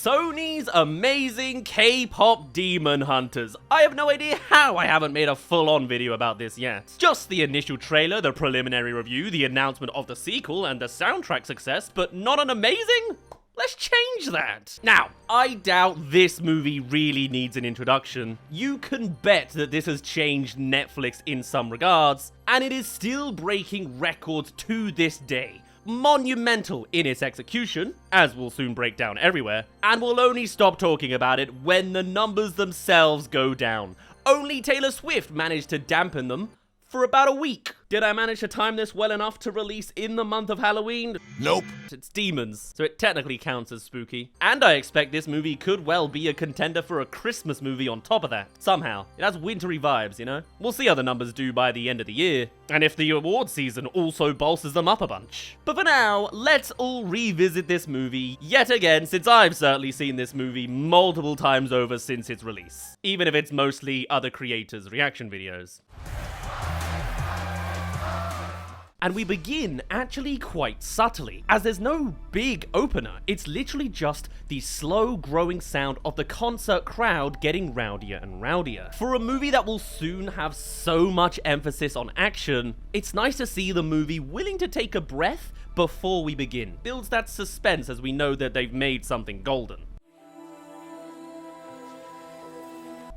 Sony's amazing K-pop Demon Hunters. I have no idea how I haven't made a full-on video about this yet. Just the initial trailer, the preliminary review, the announcement of the sequel, and the soundtrack success, but not an amazing? Let's change that. Now, I doubt this movie really needs an introduction. You can bet that this has changed Netflix in some regards, and it is still breaking records to this day. Monumental in its execution, as we'll soon break down everywhere, and we'll only stop talking about it when the numbers themselves go down. Only Taylor Swift managed to dampen them for about a week. Did I manage to time this well enough to release in the month of Halloween? Nope. It's demons, so it technically counts as spooky. And I expect this movie could well be a contender for a Christmas movie on top of that. Somehow. It has wintry vibes, you know? We'll see how the numbers do by the end of the year, and if the award season also bolsters them up a bunch. But for now, let's all revisit this movie yet again, since I've certainly seen this movie multiple times over since its release. Even if it's mostly other creators' reaction videos. And we begin actually quite subtly, as there's no big opener. It's literally just the slow growing sound of the concert crowd getting rowdier and rowdier. For a movie that will soon have so much emphasis on action, it's nice to see the movie willing to take a breath before we begin. Builds that suspense as we know that they've made something golden.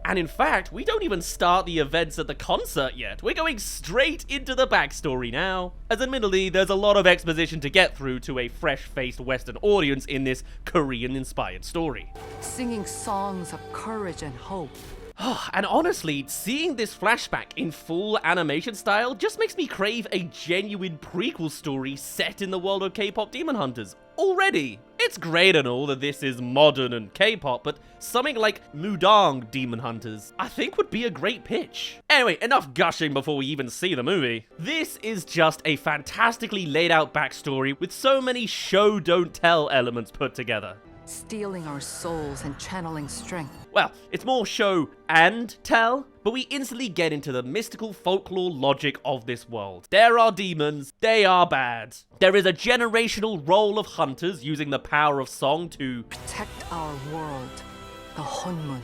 And in fact, we don't even start the events at the concert yet. We're going straight into the backstory now. As admittedly, there's a lot of exposition to get through to a fresh-faced Western audience in this Korean-inspired story. Singing songs of courage and hope. And honestly, seeing this flashback in full animation style just makes me crave a genuine prequel story set in the world of K-pop Demon Hunters. Already! It's great and all that this is modern and K-pop, but something like Mudong Demon Hunters, I think would be a great pitch. Anyway, enough gushing before we even see the movie. This is just a fantastically laid out backstory with so many show don't tell elements put together. Stealing our souls and channeling strength. Well, it's more show and tell, but we instantly get into the mystical folklore logic of this world. There are demons, they are bad. There is a generational role of hunters using the power of song to Protect our world. The Hunmun.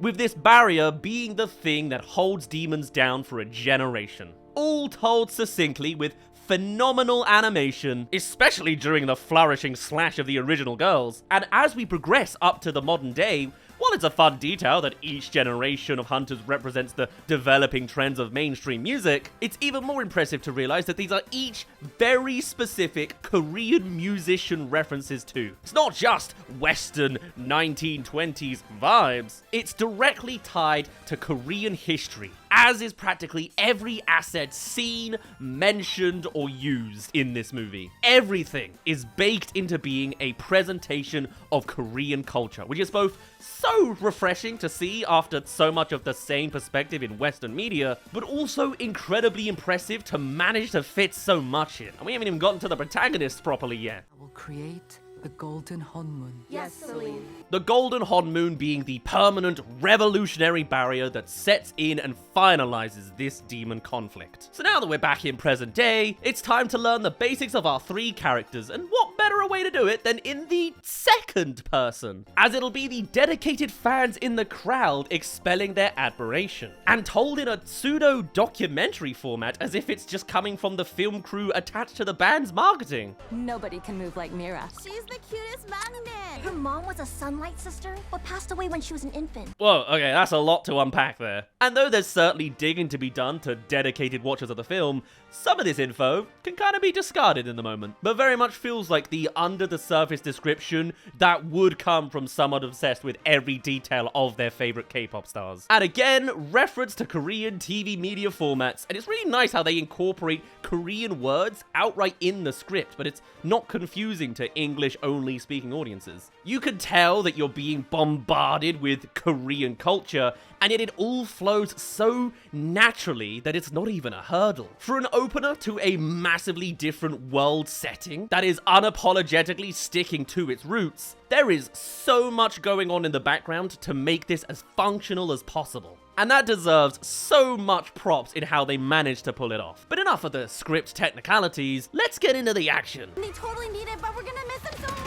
with this barrier being the thing that holds demons down for a generation. All told succinctly with phenomenal animation, especially during the flourishing slash of the original girls. And as we progress up to the modern day, while it's a fun detail that each generation of hunters represents the developing trends of mainstream music, it's even more impressive to realize that these are each very specific Korean musician references too. It's not just Western 1920s vibes, it's directly tied to Korean history, as is practically every asset seen, mentioned, or used in this movie. Everything is baked into being a presentation of Korean culture, which is both so refreshing to see after so much of the same perspective in Western media, but also incredibly impressive to manage to fit so much in. And we haven't even gotten to the protagonists properly yet. I will create the Golden Hunmun. Yes, Celine. The Golden Hunmun being the permanent, revolutionary barrier that sets in and finalizes this demon conflict. So now that we're back in present day, it's time to learn the basics of our three characters, and what better a way to do it than in the second person, as it'll be the dedicated fans in the crowd expelling their admiration, and told in a pseudo-documentary format as if it's just coming from the film crew attached to the band's marketing. Nobody can move like Mira. She's the cutest magnet. Her mom was a Sunlight sister, but passed away when she was an infant. Whoa, okay, that's a lot to unpack there. And though there's certainly digging to be done to dedicated watchers of the film, some of this info can kind of be discarded in the moment, but very much feels like the under-the-surface description that would come from someone obsessed with every detail of their favorite K-pop stars. And again, reference to Korean TV media formats, and it's really nice how they incorporate Korean words outright in the script, but it's not confusing to English-only speaking audiences. You can tell that you're being bombarded with Korean culture, and yet it all flows so naturally that it's not even a hurdle. For an opener to a massively different world setting that is unapologetically sticking to its roots, there is so much going on in the background to make this as functional as possible. And that deserves so much props in how they managed to pull it off. But enough of the script technicalities, let's get into the action. They totally need it, but we're gonna miss him so much.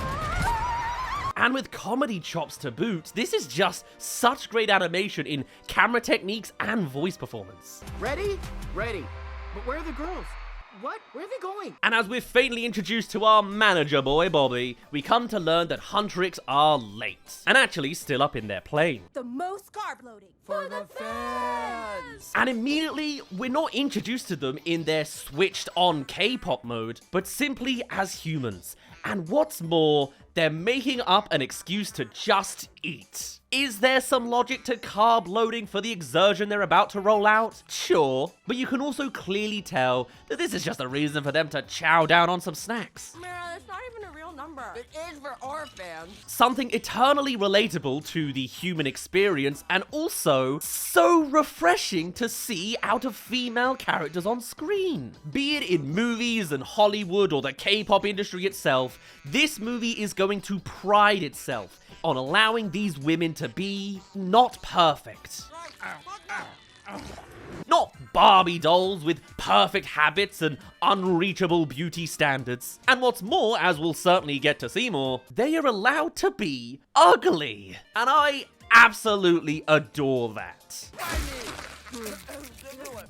And with comedy chops to boot, this is just such great animation in camera techniques and voice performance. Ready? Ready. But where are the girls? What? Where are they going? And as we're faintly introduced to our manager boy, Bobby, we come to learn that Huntrix are late, and actually still up in their plane. The most carb loading. For the fans! And immediately, we're not introduced to them in their switched on K-pop mode, but simply as humans. And what's more, they're making up an excuse to just eat. Is there some logic to carb loading for the exertion they're about to roll out? Sure, but you can also clearly tell that this is just a reason for them to chow down on some snacks. Mira, it's not even a real number. It is for our fans. Something eternally relatable to the human experience, and also so refreshing to see out of female characters on screen. Be it in movies and Hollywood or the K-pop industry itself, this movie is going to pride itself on allowing these women to be not perfect. Not Barbie dolls with perfect habits and unreachable beauty standards. And what's more, as we'll certainly get to see more, they are allowed to be ugly. And I absolutely adore that.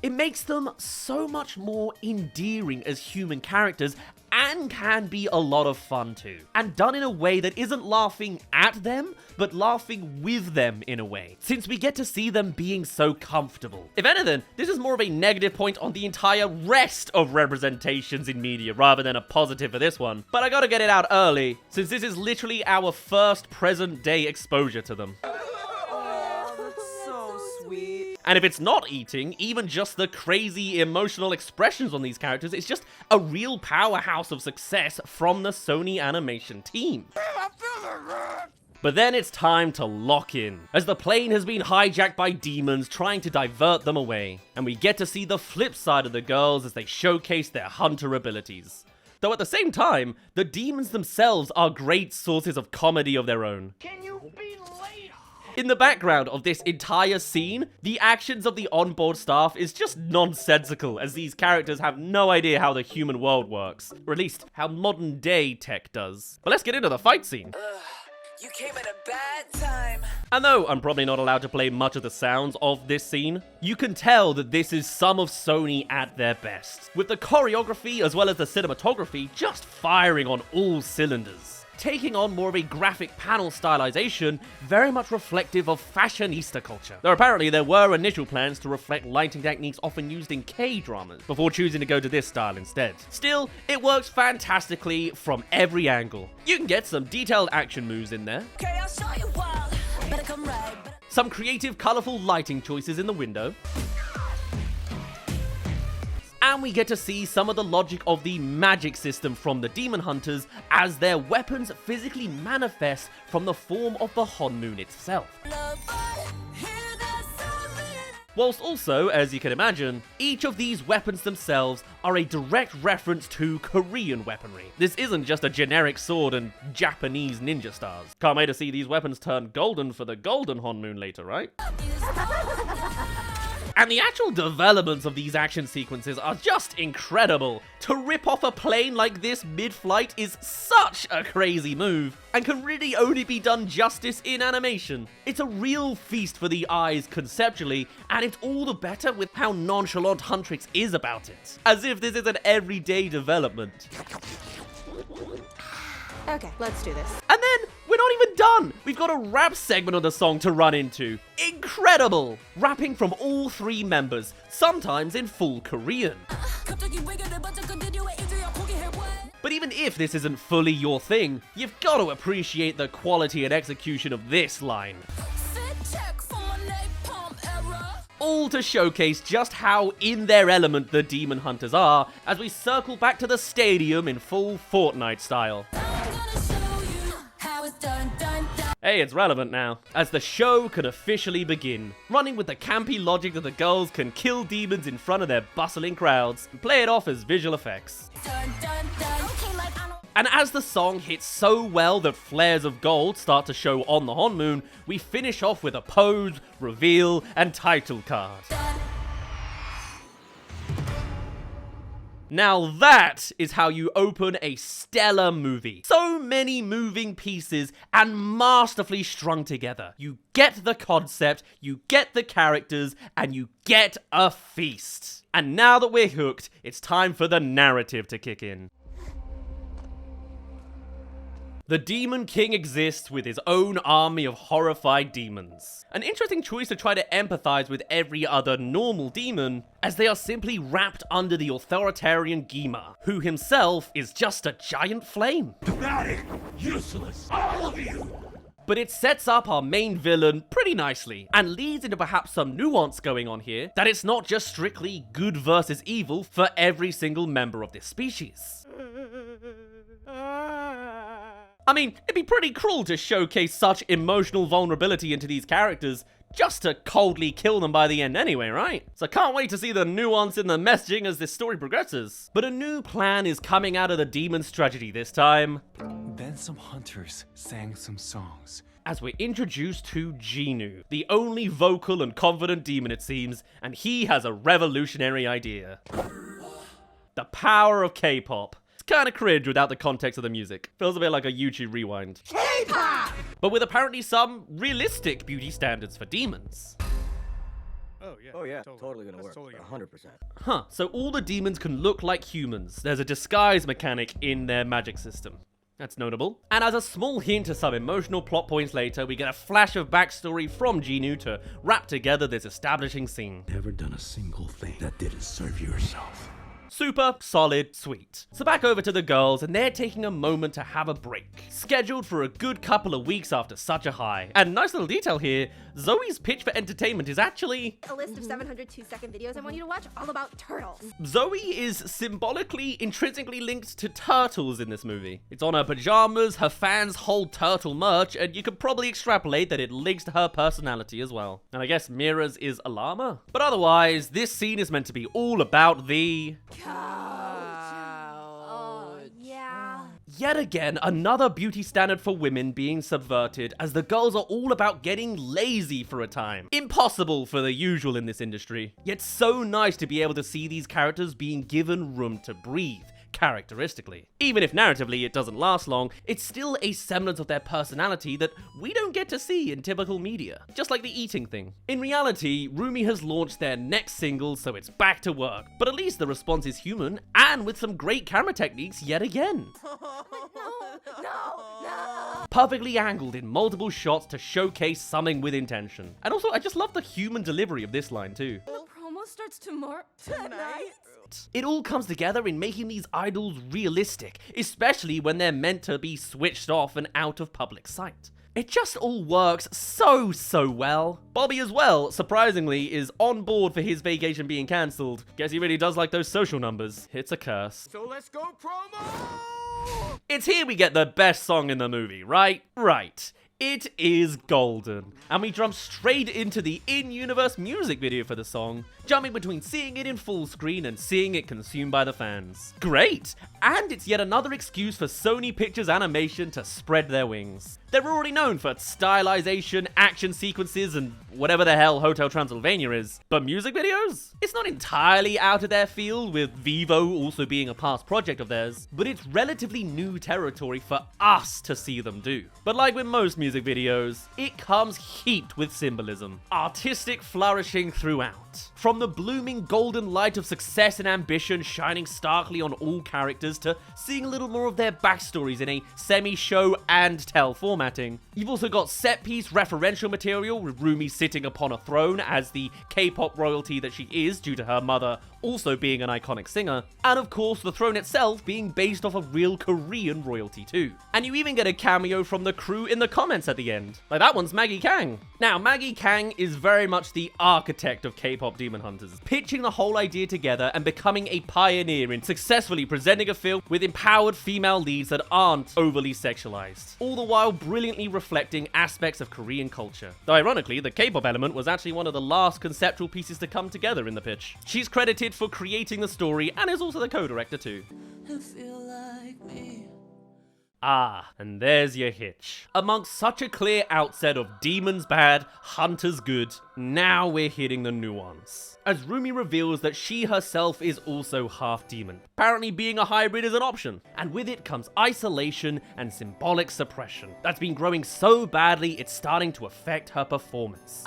It makes them so much more endearing as human characters and can be a lot of fun too. And done in a way that isn't laughing at them, but laughing with them in a way, since we get to see them being so comfortable. If anything, this is more of a negative point on the entire rest of representations in media rather than a positive for this one. But I gotta get it out early, since this is literally our first present day exposure to them. And if it's not eating, even just the crazy emotional expressions on these characters, it's just a real powerhouse of success from the Sony Animation team. But then it's time to lock in, as the plane has been hijacked by demons trying to divert them away, and we get to see the flip side of the girls as they showcase their hunter abilities. Though at the same time, the demons themselves are great sources of comedy of their own. Can you be late? In the background of this entire scene, the actions of the onboard staff is just nonsensical, as these characters have no idea how the human world works, or at least how modern day tech does. But let's get into the fight scene. You came at a bad time. And though I'm probably not allowed to play much of the sounds of this scene, you can tell that this is some of Sony at their best, with the choreography as well as the cinematography just firing on all cylinders, taking on more of a graphic panel stylization, very much reflective of fashionista culture. Though apparently there were initial plans to reflect lighting techniques often used in K-dramas, before choosing to go to this style instead. Still, it works fantastically from every angle. You can get some detailed action moves in there, Okay, I'll show you wild. Better come right. some creative, colourful lighting choices in the window, and we get to see some of the logic of the magic system from the Demon Hunters as their weapons physically manifest from the form of the Honmoon itself. Whilst also, as you can imagine, each of these weapons themselves are a direct reference to Korean weaponry. This isn't just a generic sword and Japanese ninja stars. Can't wait to see these weapons turn golden for the golden Honmoon later, right? And the actual developments of these action sequences are just incredible. To rip off a plane like this mid-flight is such a crazy move, and can really only be done justice in animation. It's a real feast for the eyes conceptually, and it's all the better with how nonchalant Huntrix is about it. As if this is an everyday development. Okay, let's do this. And then, we're not even done! We've got a rap segment of the song to run into. Incredible! Rapping from all three members, sometimes in full Korean. But even if this isn't fully your thing, you've got to appreciate the quality and execution of this line. All to showcase just how in their element the Demon Hunters are, as we circle back to the stadium in full Fortnite style. Hey, it's relevant now, as the show can officially begin, running with the campy logic that the girls can kill demons in front of their bustling crowds, and play it off as visual effects. And as the song hits so well that flares of gold start to show on the Honmoon, we finish off with a pose, reveal, and title card. Now that is how you open a stellar movie. So many moving pieces and masterfully strung together. You get the concept, you get the characters, and you get a feast. And now that we're hooked, it's time for the narrative to kick in. The Demon King exists with his own army of horrified demons. An interesting choice to try to empathize with every other normal demon, as they are simply wrapped under the authoritarian Gima, who himself is just a giant flame. Thematic, useless, all of you! But it sets up our main villain pretty nicely, and leads into perhaps some nuance going on here, that it's not just strictly good versus evil for every single member of this species. I mean, it'd be pretty cruel to showcase such emotional vulnerability into these characters just to coldly kill them by the end anyway, right? So I can't wait to see the nuance in the messaging as this story progresses. But a new plan is coming out of the demon's tragedy this time. Then some hunters sang some songs. As we're introduced to Genu, the only vocal and confident demon it seems, and he has a revolutionary idea. The power of K-pop. Kind of cringe without the context of the music. Feels a bit like a YouTube rewind. K-pop! But with apparently some realistic beauty standards for demons. Oh yeah, totally gonna work. 100%. Huh, so all the demons can look like humans. There's a disguise mechanic in their magic system. That's notable. And as a small hint to some emotional plot points later, we get a flash of backstory from Genu to wrap together this establishing scene. Never done a single thing that didn't serve yourself. Super, solid, sweet. So back over to the girls, and they're taking a moment to have a break. Scheduled for a good couple of weeks after such a high. And nice little detail here, Zoe's pitch for entertainment is actually A list of 700 2-second videos I want you to watch all about turtles. Zoe is symbolically, intrinsically linked to turtles in this movie. It's on her pajamas, her fans hold turtle merch, and you could probably extrapolate that it links to her personality as well. And I guess Mira's is a llama? But otherwise, this scene is meant to be all about the... Oh, yeah. Yet again, another beauty standard for women being subverted, as the girls are all about getting lazy for a time. Impossible for the usual in this industry. Yet so nice to be able to see these characters being given room to breathe. Characteristically. Even if narratively it doesn't last long, it's still a semblance of their personality that we don't get to see in typical media. Just like the eating thing. In reality, Rumi has launched their next single, so it's back to work. But at least the response is human, and with some great camera techniques yet again. No. Perfectly angled in multiple shots to showcase something with intention. And also, I just love the human delivery of this line too. The promo starts tomorrow. Tonight. It all comes together in making these idols realistic, especially when they're meant to be switched off and out of public sight. It just all works so well. Bobby as well, surprisingly, is on board for his vacation being cancelled. Guess he really does like those social numbers. It's a curse. So let's go promo! It's here we get the best song in the movie, right? Right. It is golden. And we jump straight into the in-universe music video for the song, jumping between seeing it in full screen and seeing it consumed by the fans. Great! And it's yet another excuse for Sony Pictures Animation to spread their wings. They're already known for stylization, action sequences, and whatever the hell Hotel Transylvania is. But music videos? It's not entirely out of their field, with Vivo also being a past project of theirs, but it's relatively new territory for us to see them do. But like with most music videos, it comes heaped with symbolism. Artistic flourishing throughout. From the blooming golden light of success and ambition shining starkly on all characters to seeing a little more of their backstories in a semi-show and tell formatting. You've also got set-piece referential material with Rumi sitting upon a throne as the K-pop royalty that she is due to her mother also being an iconic singer, and of course the throne itself being based off of real Korean royalty too. And you even get a cameo from the crew in the comments at the end. Like that one's Maggie Kang. Now Maggie Kang is very much the architect of K-pop Demon Hunters, pitching the whole idea together and becoming a pioneer in successfully presenting a film with empowered female leads that aren't overly sexualized, all the while brilliantly reflecting aspects of Korean culture. Though ironically, the K-pop element was actually one of the last conceptual pieces to come together in the pitch. She's credited for creating the story and is also the co-director too. Ah, and there's your hitch. Amongst such a clear outset of demons bad, hunters good, now we're hitting the nuance. As Rumi reveals that she herself is also half demon. Apparently being a hybrid is an option, and with it comes isolation and symbolic suppression that's been growing so badly it's starting to affect her performance.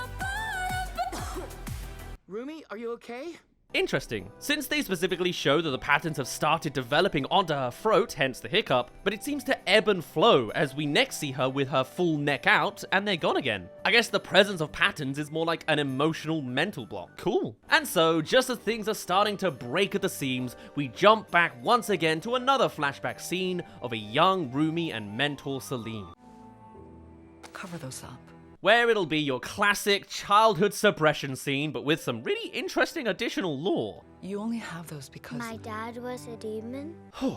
Rumi, are you okay? Interesting, since they specifically show that the patterns have started developing onto her throat, hence the hiccup, but it seems to ebb and flow as we next see her with her full neck out and they're gone again. I guess the presence of patterns is more like an emotional mental block. Cool. And so, just as things are starting to break at the seams, we jump back once again to another flashback scene of a young Rumi and mentor Celine. Cover those up. Where it'll be your classic childhood suppression scene, but with some really interesting additional lore. You only have those because... My dad was a demon?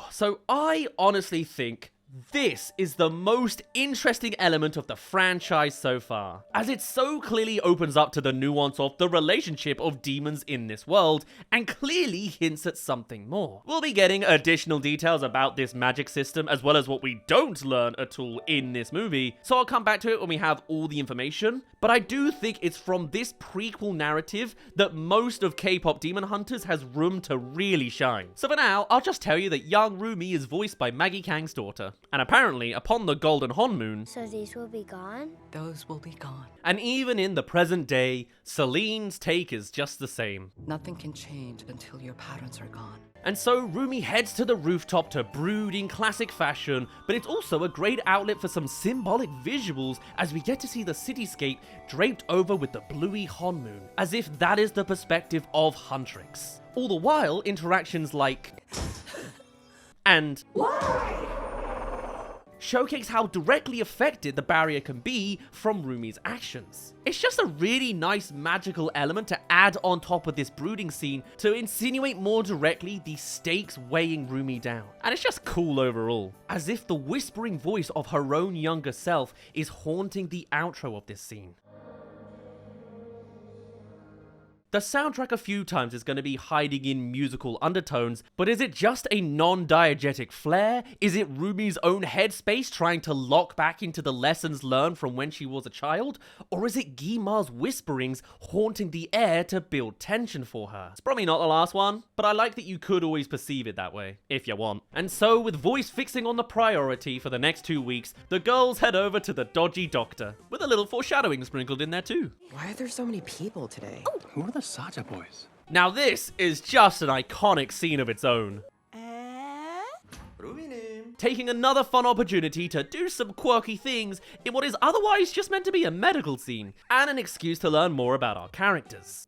So I honestly think this is the most interesting element of the franchise so far, as it so clearly opens up to the nuance of the relationship of demons in this world, and clearly hints at something more. We'll be getting additional details about this magic system, as well as what we don't learn at all in this movie, so I'll come back to it when we have all the information, but I do think it's from this prequel narrative that most of K-Pop Demon Hunters has room to really shine. So for now, I'll just tell you that young Rumi is voiced by Maggie Kang's daughter. And apparently, upon the Golden Honmoon, So these will be gone? Those will be gone. and even in the present day, Celine's take is just the same. Nothing can change until your patterns are gone. And so Rumi heads to the rooftop to brood in classic fashion, but it's also a great outlet for some symbolic visuals as we get to see the cityscape draped over with the bluey Honmoon, as if that is the perspective of Huntrix. All the while, interactions like and showcase how directly affected the barrier can be from Rumi's actions. It's just a really nice magical element to add on top of this brooding scene to insinuate more directly the stakes weighing Rumi down. And it's just cool overall, as if the whispering voice of her own younger self is haunting the outro of this scene. The soundtrack a few times is going to be hiding in musical undertones, but is it just a non-diegetic flair? Is it Rumi's own headspace trying to lock back into the lessons learned from when she was a child? Or is it Guimar's whisperings haunting the air to build tension for her? It's probably not the last one, but I like that you could always perceive it that way, if you want. And so, with voice fixing on the priority for the next 2 weeks, the girls head over to the dodgy doctor, with a little foreshadowing sprinkled in there too. Why are there so many people today? Who are the Saja boys? Now this is just an iconic scene of its own. Taking another fun opportunity to do some quirky things in what is otherwise just meant to be a medical scene, and an excuse to learn more about our characters.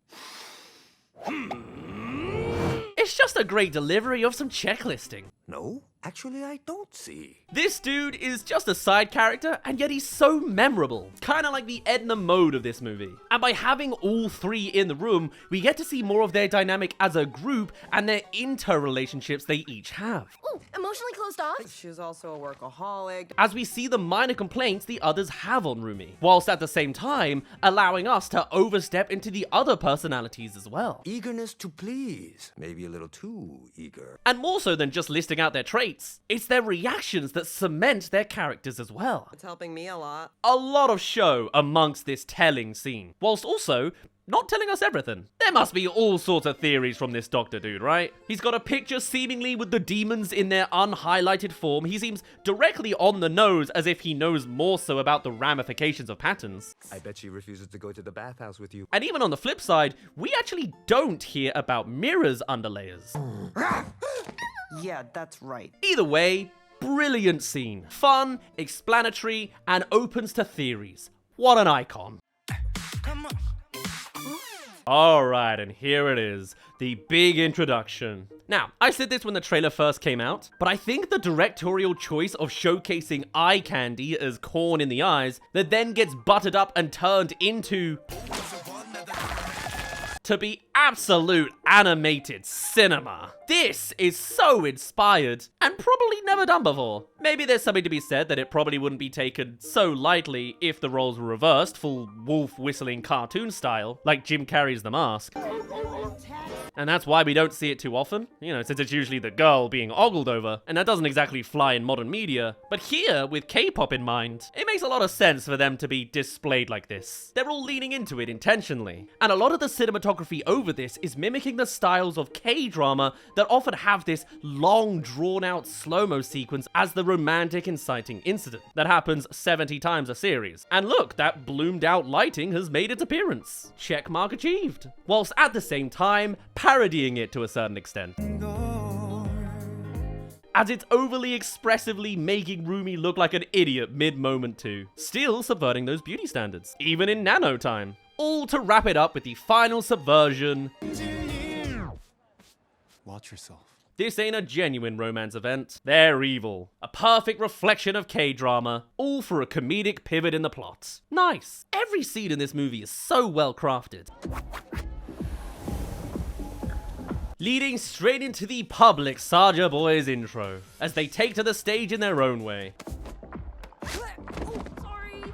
It's just a great delivery of some checklisting. No, actually I don't see. This dude is just a side character, and yet he's so memorable. Kinda like the Edna Mode of this movie. And by having all three in the room, we get to see more of their dynamic as a group and their interrelationships they each have. Ooh, emotionally closed off? She's also a workaholic. As we see the minor complaints the others have on Rumi, whilst at the same time allowing us to overstep into the other personalities as well. Eagerness to please. Maybe a little too eager. And more so than just listing out their traits, it's their reactions that cement their characters as well. It's helping me a lot. A lot of show amongst this telling scene, whilst also not telling us everything. There must be all sorts of theories from this doctor dude, right? He's got a picture seemingly with the demons in their unhighlighted form. He seems directly on the nose, as if he knows more so about the ramifications of patterns. I bet she refuses to go to the bathhouse with you. And even on the flip side, we actually don't hear about Mira's underlayers. Yeah, that's right. Either way, brilliant scene. Fun, explanatory, and opens to theories. What an icon. Alright, and here it is, the big introduction. Now, I said this when the trailer first came out, but I think the directorial choice of showcasing eye candy as corn in the eyes that then gets buttered up and turned into to be absolute animated cinema. This is so inspired and probably never done before. Maybe there's something to be said that it probably wouldn't be taken so lightly if the roles were reversed, full wolf whistling cartoon style, like Jim Carrey's The Mask. And that's why we don't see it too often, you know, since it's usually the girl being ogled over, and that doesn't exactly fly in modern media. But here, with K-pop in mind, it makes a lot of sense for them to be displayed like this. They're all leaning into it intentionally. And a lot of the cinematography over this is mimicking the styles of K-drama that often have this long, drawn-out slow-mo sequence as the romantic inciting incident that happens 70 times a series. And look, that bloomed-out lighting has made its appearance. Checkmark achieved. Whilst at the same time, parodying it to a certain extent. As it's overly expressively making Rumi look like an idiot mid-moment too. Still subverting those beauty standards, even in nano time. All to wrap it up with the final subversion. Watch yourself. This ain't a genuine romance event. They're evil. A perfect reflection of K-drama, all for a comedic pivot in the plot. Nice. Every scene in this movie is so well crafted. Leading straight into the public Saja Boys intro, as they take to the stage in their own way.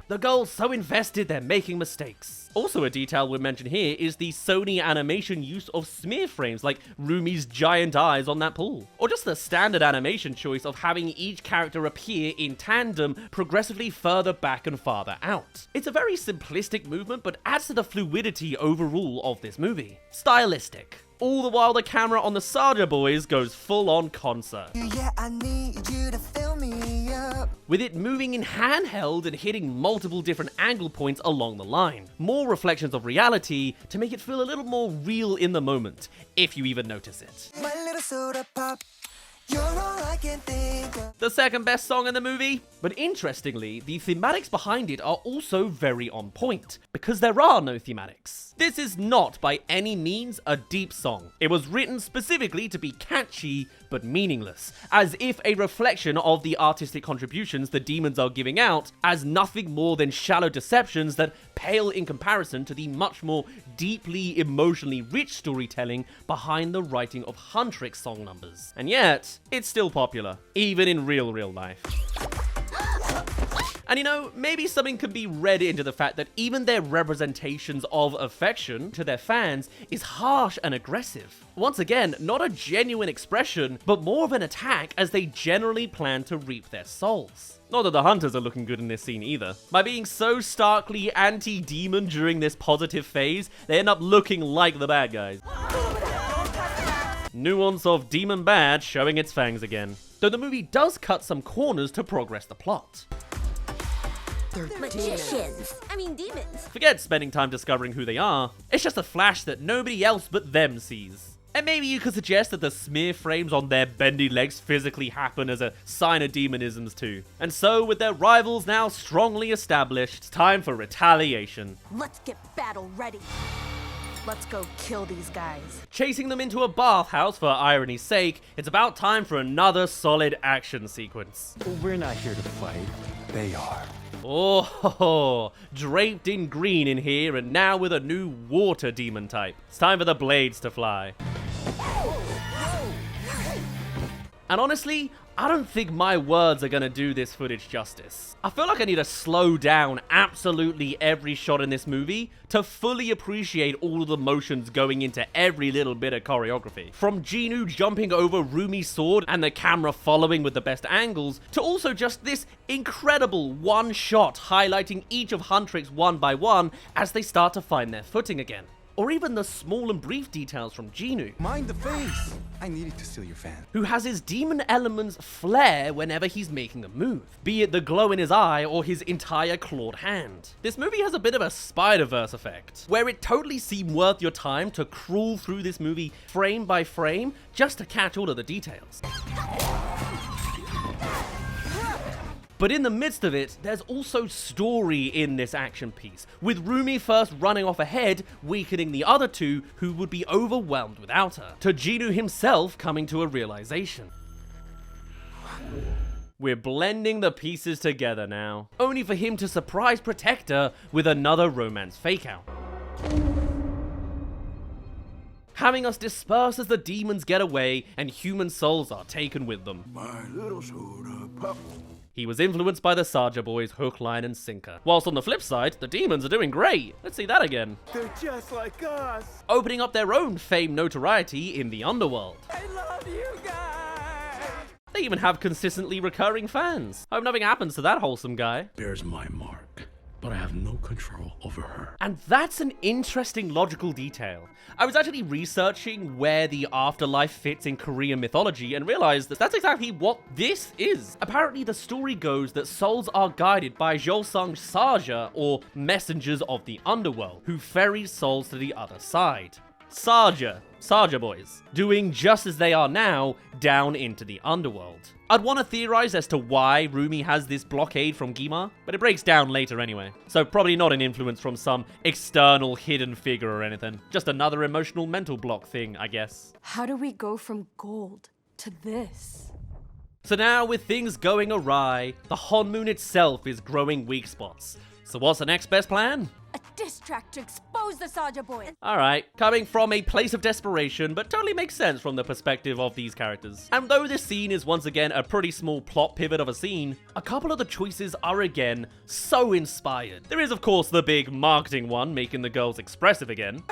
The girls so invested they're making mistakes. Also a detail we'll mention here is the Sony animation use of smear frames like Rumi's giant eyes on that pool. Or just the standard animation choice of having each character appear in tandem progressively further back and farther out. It's a very simplistic movement but adds to the fluidity overall of this movie. Stylistic. All the while the camera on the Saja Boys goes full on concert. Yeah, I need you to fill me up. With it moving in handheld and hitting multiple different angle points along the line. More reflections of reality to make it feel a little more real in the moment, if you even notice it. My little soda pop. You're all I can think of. The second best song in the movie, but interestingly, the thematics behind it are also very on point, because there are no thematics. This is not by any means a deep song. It was written specifically to be catchy, but meaningless, as if a reflection of the artistic contributions the demons are giving out as nothing more than shallow deceptions that pale in comparison to the much more deeply emotionally rich storytelling behind the writing of Huntrix song numbers. And yet, it's still popular, even in real life. And you know, maybe something can be read into the fact that even their representations of affection to their fans is harsh and aggressive. Once again, not a genuine expression, but more of an attack as they generally plan to reap their souls. Not that the Hunters are looking good in this scene either. By being so starkly anti-demon during this positive phase, they end up looking like the bad guys. Nuance of demon bad showing its fangs again. Though the movie does cut some corners to progress the plot. Magicians. I mean demons. Forget spending time discovering who they are. It's just a flash that nobody else but them sees. And maybe you could suggest that the smear frames on their bendy legs physically happen as a sign of demonisms too. And so, with their rivals now strongly established, it's time for retaliation. Let's get battle ready. Let's go kill these guys. Chasing them into a bathhouse for irony's sake, it's about time for another solid action sequence. We're not here to fight. They are. Oh, draped in green in here and now with a new water demon type. It's time for the blades to fly. And honestly, I don't think my words are gonna do this footage justice. I feel like I need to slow down absolutely every shot in this movie to fully appreciate all of the motions going into every little bit of choreography. From Jinu jumping over Rumi's sword and the camera following with the best angles, to also just this incredible one shot highlighting each of Huntrix one by one as they start to find their footing again. Or even the small and brief details from Jinu. Mind the face! I needed to steal your fan. Who has his demon elements flare whenever he's making a move, be it the glow in his eye or his entire clawed hand. This movie has a bit of a Spider-Verse effect, where it totally seemed worth your time to crawl through this movie frame by frame just to catch all of the details. But in the midst of it, there's also story in this action piece, with Rumi first running off ahead, weakening the other two who would be overwhelmed without her, to Jinu himself coming to a realization. We're blending the pieces together now, only for him to surprise Protector with another romance fake-out. Having us disperse as the demons get away and human souls are taken with them. My little soda pop. He was influenced by the Saja boys' hook, line, and sinker. Whilst on the flip side, the demons are doing great. Let's see that again. They're just like us. Opening up their own fame notoriety in the underworld. I love you guys. They even have consistently recurring fans. Hope nothing happens to that wholesome guy. Bears my mark, but I have no control over her. And that's an interesting logical detail. I was actually researching where the afterlife fits in Korean mythology and realized that that's exactly what this is. Apparently, the story goes that souls are guided by Josung Saja, or messengers of the underworld, who ferry souls to the other side. Saja boys, doing just as they are now, down into the underworld. I'd want to theorize as to why Rumi has this blockade from Gima, but it breaks down later anyway. So probably not an influence from some external hidden figure or anything. Just another emotional mental block thing, I guess. How do we go from gold to this? So now, with things going awry, the Honmoon itself is growing weak spots. So what's the next best plan? A diss track to expose the Saja boys. Alright, coming from a place of desperation, but totally makes sense from the perspective of these characters. And though this scene is once again a pretty small plot pivot of a scene, a couple of the choices are again so inspired. There is of course the big marketing one, making the girls expressive again.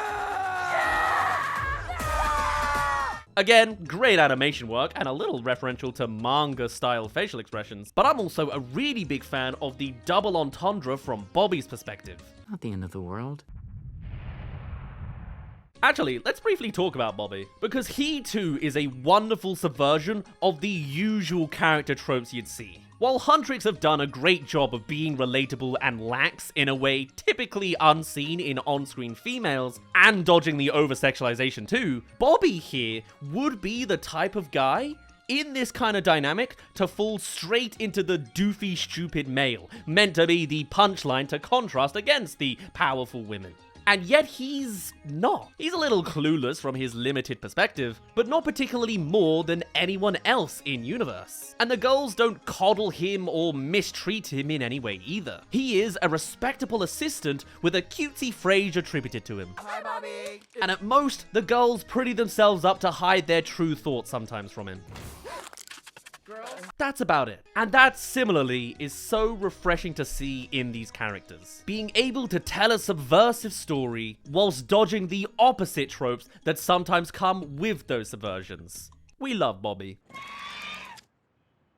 Again, great animation work and a little referential to manga-style facial expressions, but I'm also a really big fan of the double entendre from Bobby's perspective. Not the end of the world. Actually, let's briefly talk about Bobby, because he too is a wonderful subversion of the usual character tropes you'd see. While Huntrix have done a great job of being relatable and lax in a way typically unseen in on-screen females, and dodging the over-sexualization too, Bobby here would be the type of guy in this kind of dynamic to fall straight into the doofy, stupid male, meant to be the punchline to contrast against the powerful women. And yet he's not. He's a little clueless from his limited perspective, but not particularly more than anyone else in universe. And the girls don't coddle him or mistreat him in any way either. He is a respectable assistant with a cutesy phrase attributed to him. Hi, Bobby. And at most, the girls pretty themselves up to hide their true thoughts sometimes from him. That's about it. And that similarly is so refreshing to see in these characters. Being able to tell a subversive story whilst dodging the opposite tropes that sometimes come with those subversions. We love Bobby.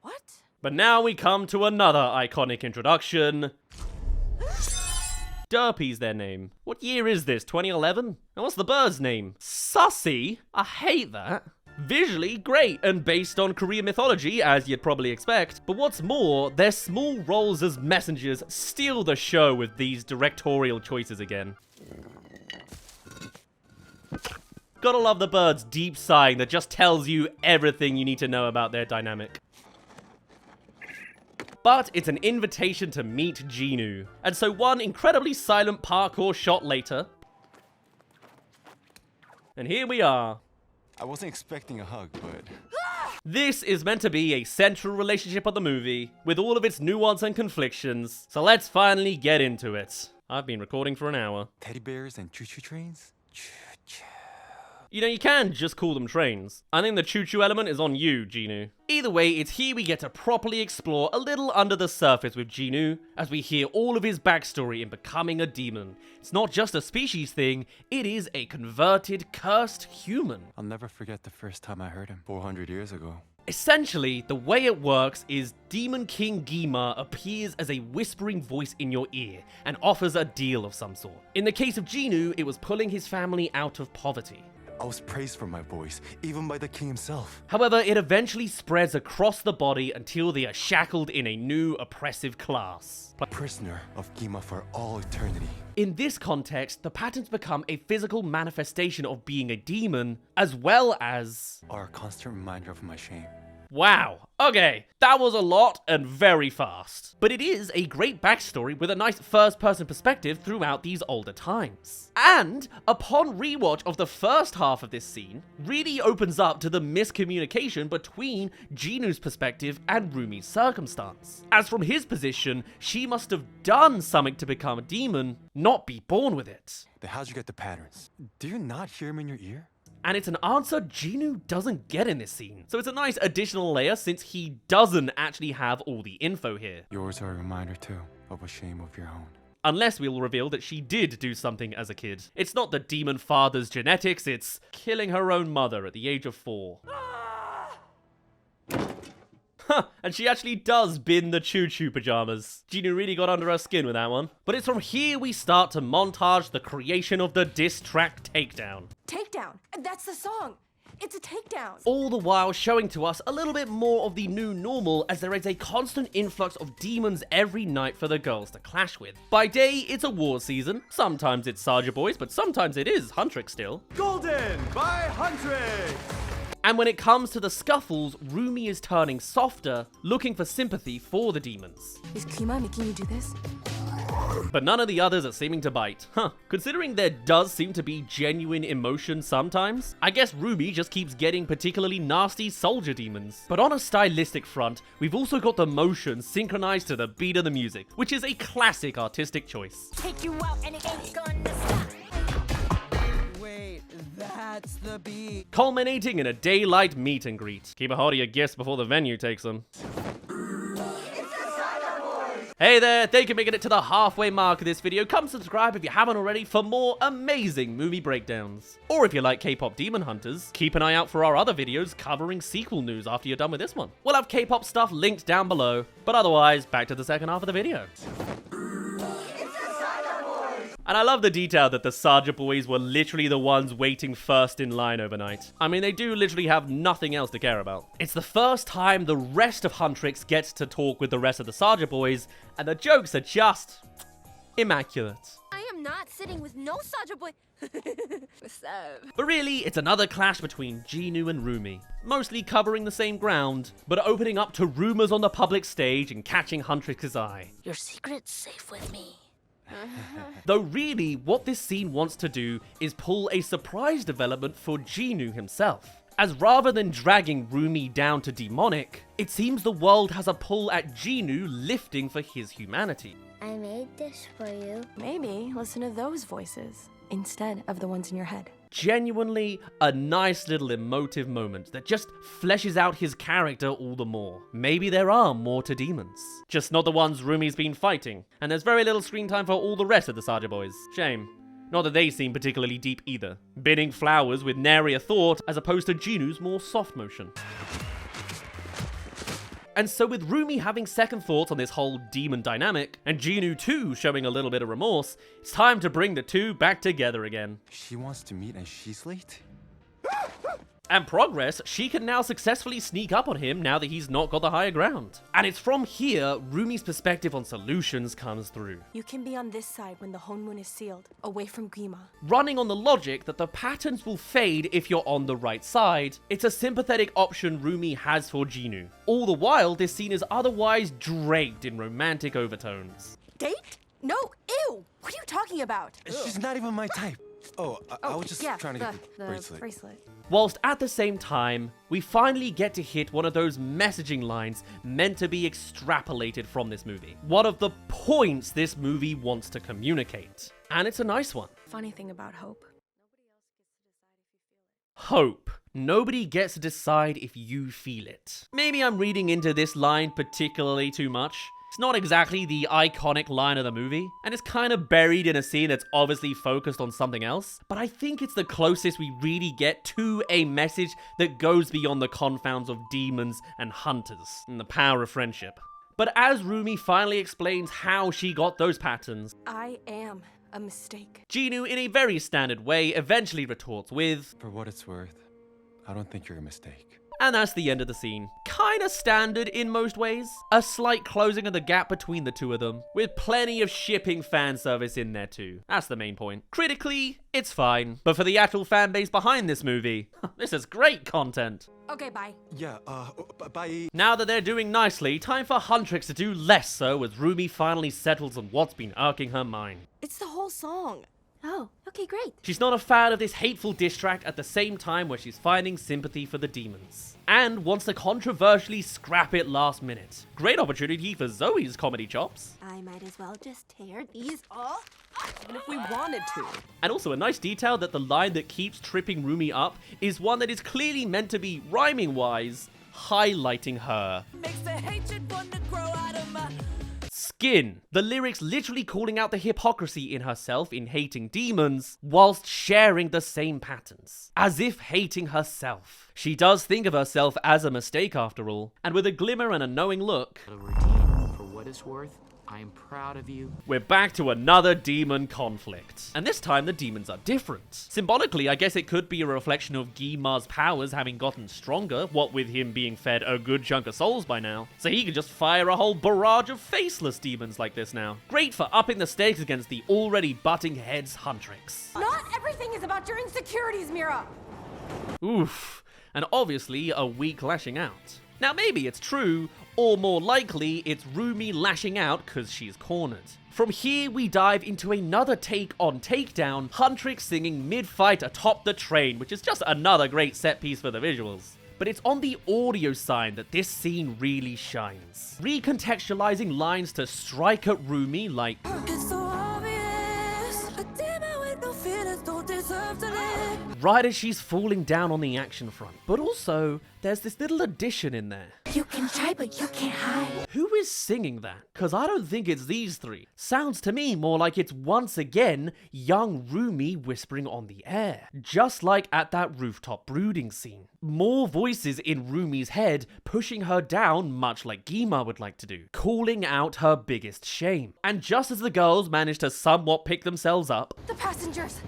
What? But now we come to another iconic introduction. Derpy's their name. What year is this, 2011? And what's the bird's name? Sussy? I hate that. Visually great and based on Korean mythology, as you'd probably expect, but what's more, their small roles as messengers steal the show with these directorial choices again. Gotta love the bird's deep sighing that just tells you everything you need to know about their dynamic. But it's an invitation to meet Jinu, and so one incredibly silent parkour shot later, and here we are. I wasn't expecting a hug, but... This is meant to be a central relationship of the movie, with all of its nuance and conflictions, so let's finally get into it. I've been recording for an hour. Teddy bears and choo-choo trains? Choo-choo. You know, you can just call them trains. I think the choo-choo element is on you, Jinu. Either way, it's here we get to properly explore a little under the surface with Jinu, as we hear all of his backstory in becoming a demon. It's not just a species thing, it is a converted, cursed human. I'll never forget the first time I heard him, 400 years ago. Essentially, the way it works is Demon King Gima appears as a whispering voice in your ear and offers a deal of some sort. In the case of Jinu, it was pulling his family out of poverty. I was praised for my voice, even by the king himself. However, it eventually spreads across the body until they are shackled in a new oppressive class. Prisoner of Gima for all eternity. In this context, the patterns become a physical manifestation of being a demon, as well as... are a constant reminder of my shame. Wow, okay, that was a lot and very fast. But it is a great backstory with a nice first-person perspective throughout these older times. And, upon rewatch of the first half of this scene, really opens up to the miscommunication between Jinu's perspective and Rumi's circumstance. As from his position, she must have done something to become a demon, not be born with it. Then how'd you get the patterns? Do you not hear him in your ear? And it's an answer Jinu doesn't get in this scene. So it's a nice additional layer since he doesn't actually have all the info here. Yours are a reminder too of a shame of your own. Unless we'll reveal that she did do something as a kid. It's not the demon father's genetics, it's killing her own mother at the age of 4. Huh, and she actually does bin the choo-choo pajamas. Jinu really got under her skin with that one. But it's from here we start to montage the creation of the diss track Takedown. Takedown. That's the song. It's a takedown. All the while showing to us a little bit more of the new normal as there is a constant influx of demons every night for the girls to clash with. By day, it's a war season. Sometimes it's Saja Boys, but sometimes it is Huntrix still. Golden by Huntrix! And when it comes to the scuffles, Rumi is turning softer, looking for sympathy for the demons. Is Kima making you do this? But none of the others are seeming to bite. Huh. Considering there does seem to be genuine emotion sometimes, I guess Rumi just keeps getting particularly nasty soldier demons. But on a stylistic front, we've also got the motion synchronized to the beat of the music, which is a classic artistic choice. Take you out and it ain't gonna stop. Wait, that's the beat. Culminating in a daylight meet and greet. Keep a hold of your gifts before the venue takes them. Hey there, thank you for making it to the halfway mark of this video. Come subscribe if you haven't already for more amazing movie breakdowns. Or if you like K-Pop Demon Hunters, keep an eye out for our other videos covering sequel news after you're done with this one. We'll have K-pop stuff linked down below, but otherwise, back to the second half of the video. And I love the detail that the Saja boys were literally the ones waiting first in line overnight. I mean, they do literally have nothing else to care about. It's the first time the rest of Huntrix gets to talk with the rest of the Saja boys, and the jokes are just immaculate. I am not sitting with no Saja boy. What's up? But really, it's another clash between Jinu and Rumi, mostly covering the same ground, but opening up to rumors on the public stage and catching Huntrix's eye. Your secret's safe with me. Though really, what this scene wants to do is pull a surprise development for Jinu himself. As rather than dragging Rumi down to demonic, it seems the world has a pull at Jinu lifting for his humanity. I made this for you. Maybe listen to those voices instead of the ones in your head. Genuinely a nice little emotive moment that just fleshes out his character all the more. Maybe there are more to demons, just not the ones Rumi's been fighting, and there's very little screen time for all the rest of the Saja boys. Shame. Not that they seem particularly deep either, binning flowers with nary a thought as opposed to Jinu's more soft motion. And so with Rumi having second thoughts on this whole demon dynamic, and Jinu too showing a little bit of remorse, it's time to bring the two back together again. She wants to meet and she's late? And progress, she can now successfully sneak up on him now that he's not got the higher ground. And it's from here, Rumi's perspective on solutions comes through. You can be on this side when the Honmun is sealed, away from Grima. Running on the logic that the patterns will fade if you're on the right side, it's a sympathetic option Rumi has for Jinu. All the while, this scene is otherwise draped in romantic overtones. Date? No, ew! What are you talking about? She's not even my type. Oh, I was just yeah, trying to get the bracelet. bracelet. Whilst at the same time, we finally get to hit one of those messaging lines meant to be extrapolated from this movie. One of the points this movie wants to communicate. And it's a nice one. Funny thing about hope. Hope. Nobody gets to decide if you feel it. Maybe I'm reading into this line particularly too much. It's not exactly the iconic line of the movie, and it's kind of buried in a scene that's obviously focused on something else, but I think it's the closest we really get to a message that goes beyond the confounds of demons and hunters, and the power of friendship. But as Rumi finally explains how she got those patterns, I am a mistake. Jinu, in a very standard way, eventually retorts with, For what it's worth, I don't think you're a mistake. and that's the end of the scene. Kinda standard in most ways. A slight closing of the gap between the two of them, with plenty of shipping fan service in there too. That's the main point. Critically, it's fine. But for the actual fan base behind this movie, this is great content. Okay, bye. Yeah, bye. Now that they're doing nicely, time for Huntrix to do less so as Rumi finally settles on what's been irking her mind. It's the whole song. Oh, okay, great. She's not a fan of this hateful diss track at the same time where she's finding sympathy for the demons. And wants to controversially scrap it last minute. Great opportunity for Zoe's comedy chops. I might as well just tear these all Even if we wanted to. And also a nice detail that the line that keeps tripping Rumi up is one that is clearly meant to be rhyming-wise, highlighting her. Makes the hatred want to grow out of my skin. The lyrics literally calling out the hypocrisy in herself in hating demons, whilst sharing the same patterns. As if hating herself. She does think of herself as a mistake after all, and with a glimmer and a knowing look, A routine, for what it's worth, I am proud of you. we're back to another demon conflict. And this time the demons are different. Symbolically, I guess it could be a reflection of Guimar's powers having gotten stronger, what with him being fed a good chunk of souls by now. So he can just fire a whole barrage of faceless demons like this now. Great for upping the stakes against the already butting heads Huntrix. Not everything is about your insecurities, Mira. Oof. And obviously a weak lashing out. Now maybe it's true, or more likely it's Rumi lashing out because she's cornered. From here we dive into another take on Takedown, Huntrix singing mid-fight atop the train, which is just another great set piece for the visuals. But it's on the audio side that this scene really shines. Recontextualizing lines to strike at Rumi like, It's so obvious. A demon with no feelings don't deserve to live. right as she's falling down on the action front. But also, there's this little addition in there. You can try, but you can't hide. Who is singing that? Because I don't think it's these three. Sounds to me more like it's once again young Rumi whispering on the air. Just like at that rooftop brooding scene. More voices in Rumi's head pushing her down much like Guimar would like to do. Calling out her biggest shame. And just as the girls manage to somewhat pick themselves up, The passengers.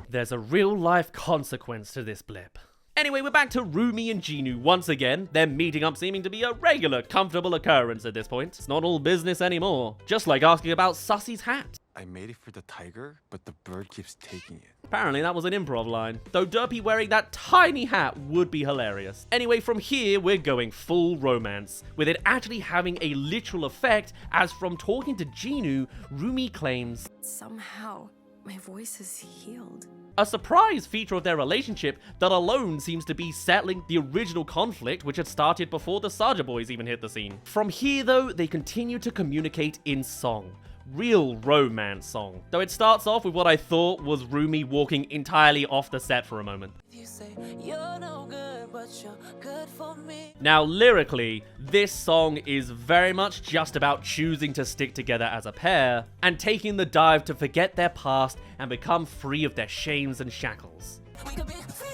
there's a real-life consequence to this blip. Anyway, we're back to Rumi and Jinu once again, them meeting up seeming to be a regular, comfortable occurrence at this point. It's not all business anymore. Just like asking about Sussy's hat. I made it for the tiger, but the bird keeps taking it. Apparently that was an improv line. Though Derpy wearing that tiny hat would be hilarious. Anyway, from here we're going full romance, with it actually having a literal effect, as from talking to Jinu, Rumi claims, Somehow, my voice is healed. a surprise feature of their relationship that alone seems to be settling the original conflict which had started before the Saja boys even hit the scene. From here though, they continue to communicate in song. Real romance song. Though it starts off with what I thought was Rumi walking entirely off the set for a moment. You say you're no good, but you're good for me. Now lyrically, this song is very much just about choosing to stick together as a pair, and taking the dive to forget their past and become free of their shames and shackles. We could be free.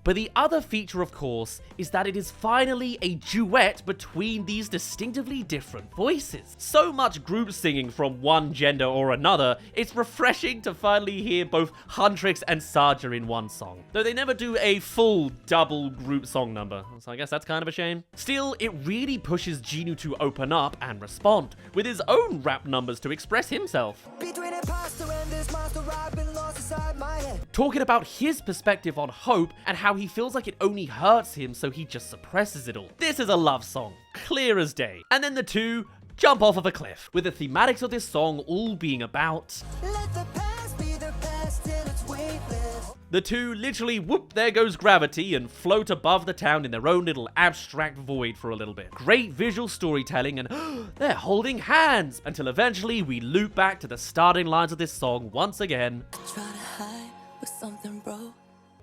But the other feature, of course, is that it is finally a duet between these distinctively different voices. So much group singing from one gender or another, it's refreshing to finally hear both Huntrix and Saja in one song. Though they never do a full double group song number, so I guess that's kind of a shame. Still, it really pushes Jinu to open up and respond, with his own rap numbers to express himself. Between imposter and this monster, I've been lost inside my head. Talking about his perspective on hope and how he feels like it only hurts him, so he just suppresses it all. This is a love song, clear as day. And then the two jump off of a cliff, with the thematics of this song all being about Let the past be the past till it's weightless. the two literally whoop, there goes gravity, and float above the town in their own little abstract void for a little bit. Great visual storytelling, and they're holding hands, until eventually we loop back to the starting lines of this song once again. Try to hide, but something broke.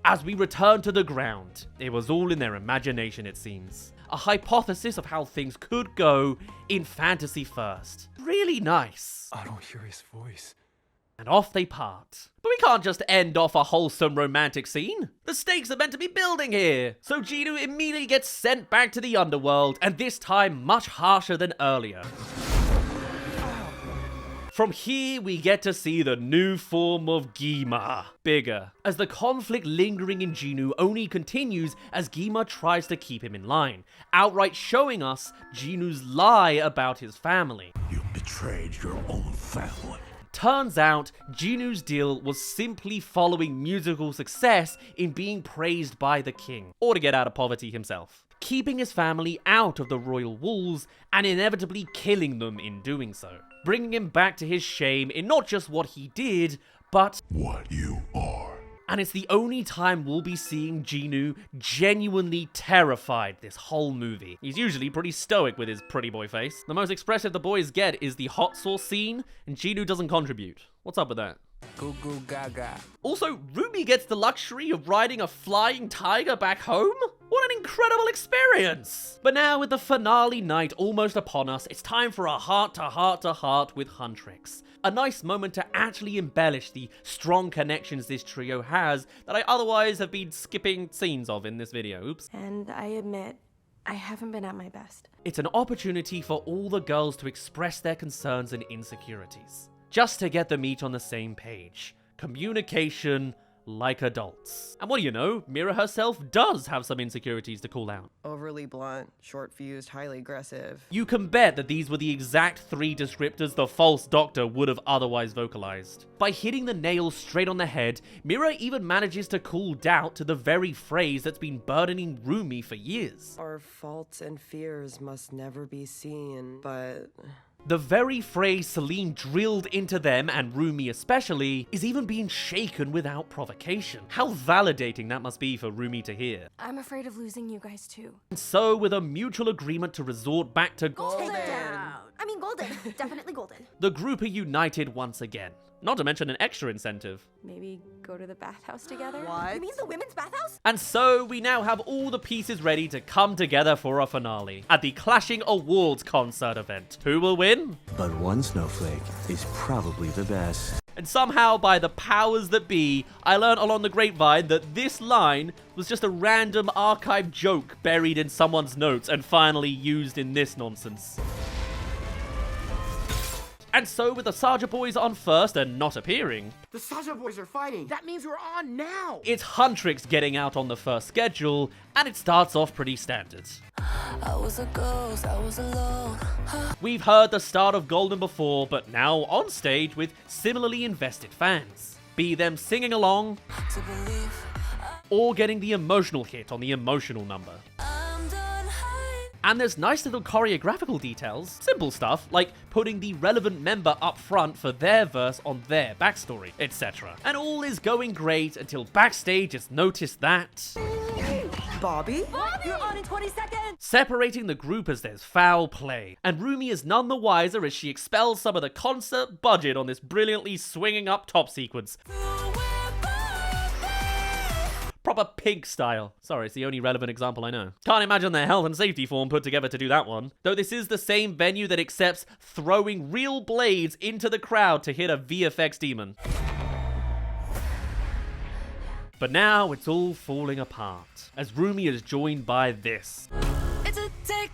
As we return to the ground, it was all in their imagination, it seems. A hypothesis of how things could go in fantasy first. Really nice. I don't hear his voice. And off they part. But we can't just end off a wholesome romantic scene. The stakes are meant to be building here. So Jinu immediately gets sent back to the underworld, and this time much harsher than earlier. From here, we get to see the new form of Guimar, bigger, as the conflict lingering in Jinu only continues as Guimar tries to keep him in line, outright showing us Jinu's lie about his family. You betrayed your own family. Turns out, Jinu's deal was simply following musical success in being praised by the king, or to get out of poverty himself, keeping his family out of the royal walls and inevitably killing them in doing so, bringing him back to his shame in not just what he did, but What you are. And it's the only time we'll be seeing Jinu genuinely terrified this whole movie. He's usually pretty stoic with his pretty boy face. The most expressive the boys get is the hot sauce scene, and Jinu doesn't contribute. What's up with that? Goo goo gaga. Also, Rumi gets the luxury of riding a flying tiger back home? What an incredible experience! But now, with the finale night almost upon us, it's time for a heart-to-heart-to-heart with Huntrix. A nice moment to actually embellish the strong connections this trio has that I otherwise have been skipping scenes of in this video. Oops. And I admit, I haven't been at my best. It's an opportunity for all the girls to express their concerns and insecurities, just to get them each on the same page. Communication like adults. And what do you know, Mira herself does have some insecurities to call out. Overly blunt, short-fused, highly aggressive. You can bet that these were the exact 3 descriptors the false doctor would have otherwise vocalized. By hitting the nail straight on the head, Mira even manages to call doubt to the very phrase that's been burdening Rumi for years. Our faults and fears must never be seen, but... The very phrase Celine drilled into them, and Rumi especially, is even being shaken without provocation. How validating that must be for Rumi to hear. I'm afraid of losing you guys too. And so, with a mutual agreement to resort back to Golden. I mean, golden. Definitely golden. the group are united once again. Not to mention an extra incentive. Maybe go to the bathhouse together? What? You mean the women's bathhouse? And so, we now have all the pieces ready to come together for a finale at the Clashing Awards concert event. Who will win? But one snowflake is probably the best. And somehow, by the powers that be, I learned along the grapevine that this line was just a random archive joke buried in someone's notes and finally used in this nonsense. And so, with the Saja boys on first and not appearing, The Saja boys are fighting. That means we're on now. it's Huntrix getting out on the first schedule, and it starts off pretty standard. I was a ghost, I was alone. We've heard the start of Golden before, but now on stage with similarly invested fans. Be them singing along, To believe or getting the emotional hit on the emotional number. I'm done hiding. And there's nice little choreographical details, simple stuff like putting the relevant member up front for their verse on their backstory, etc. And all is going great until backstage it's noticed that... Bobby? You're on in 20 seconds. separating the group as there's foul play, and Rumi is none the wiser as she expels some of the concert budget on this brilliantly swinging up top sequence. Proper pig style. Sorry, it's the only relevant example I know. Can't imagine the health and safety form put together to do that one. Though this is the same venue that accepts throwing real blades into the crowd to hit a VFX demon. But now it's all falling apart, as Rumi is joined by this. It's a takedown.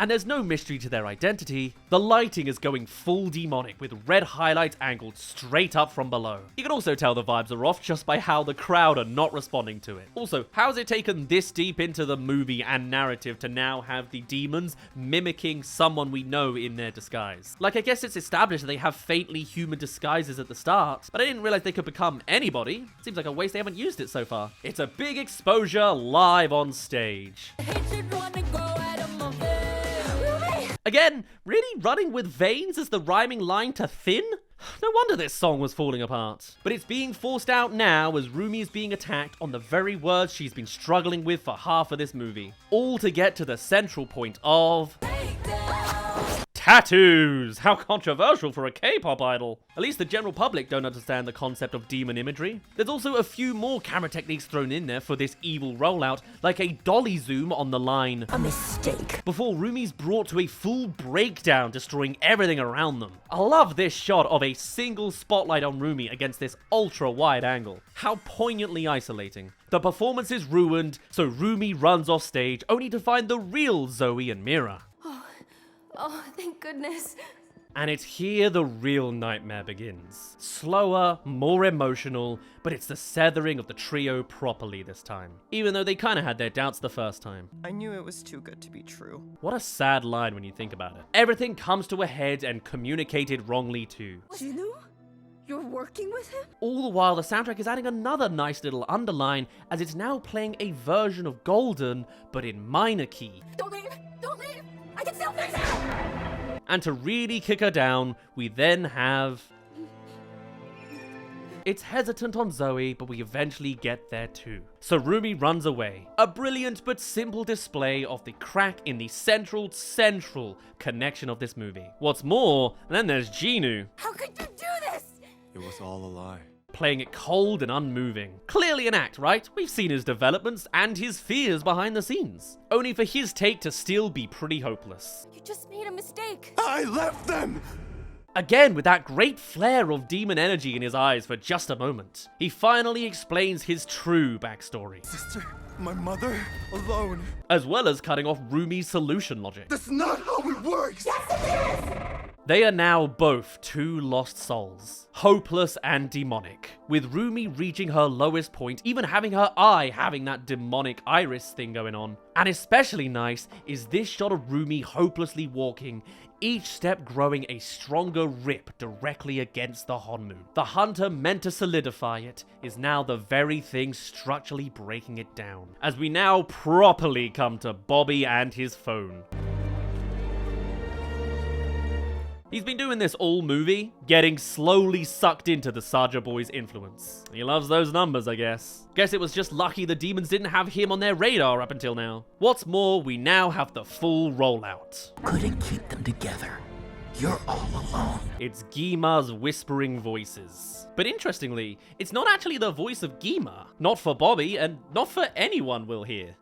And there's no mystery to their identity. The lighting is going full demonic with red highlights angled straight up from below. You can also tell the vibes are off just by how the crowd are not responding to it. Also, how's it taken this deep into the movie and narrative to now have the demons mimicking someone we know in their disguise? Like, I guess it's established that they have faintly human disguises at the start, but I didn't realize they could become anybody. Seems like a waste they haven't used it so far. It's a big exposure live on stage. Hatred wanna go out of my face. Again, really running with veins as the rhyming line to thin? No wonder this song was falling apart. But it's being forced out now as Rumi is being attacked on the very words she's been struggling with for half of this movie. All to get to the central point of... tattoos! How controversial for a K-pop idol. At least the general public don't understand the concept of demon imagery. There's also a few more camera techniques thrown in there for this evil rollout, like a dolly zoom on the line. A mistake. Before Rumi's brought to a full breakdown, destroying everything around them. I love this shot of a single spotlight on Rumi against this ultra-wide angle. How poignantly isolating. The performance is ruined, so Rumi runs off stage only to find the real Zoe and Mira. Oh, thank goodness. And it's here the real nightmare begins. Slower, more emotional, but it's the severing of the trio properly this time. Even though they kinda had their doubts the first time. I knew it was too good to be true. What a sad line when you think about it. Everything comes to a head and communicated wrongly too. Jinu? You're working with him? All the while, the soundtrack is adding another nice little underline as it's now playing a version of Golden, but in minor key. Don't leave! Don't leave! I can still fix it! And to really kick her down, we then have... It's hesitant on Zoe, but we eventually get there too. So Rumi runs away. A brilliant but simple display of the crack in the central connection of this movie. What's more, then there's Genu. How could you do this? It was all a lie. Playing it cold and unmoving. Clearly an act, right? We've seen his developments and his fears behind the scenes. Only for his take to still be pretty hopeless. You just made a mistake. I left them! Again, with that great flare of demon energy in his eyes for just a moment, he finally explains his true backstory. Sister, my mother, alone. As well as cutting off Rumi's solution logic. That's not how it works! Yes, it is! They are now both two lost souls, hopeless and demonic, with Rumi reaching her lowest point, even having her eye having that demonic iris thing going on. And especially nice is this shot of Rumi hopelessly walking, each step growing a stronger rip directly against the Honmoon. The hunter meant to solidify it is now the very thing structurally breaking it down, as we now properly come to Bobby and his phone. He's been doing this all movie, getting slowly sucked into the Saja boy's influence. He loves those numbers, I guess. Guess it was just lucky the demons didn't have him on their radar up until now. What's more, we now have the full rollout. Couldn't keep them together. You're all alone. It's Gima's whispering voices. But interestingly, it's not actually the voice of Gima. Not for Bobby, and not for anyone we'll hear.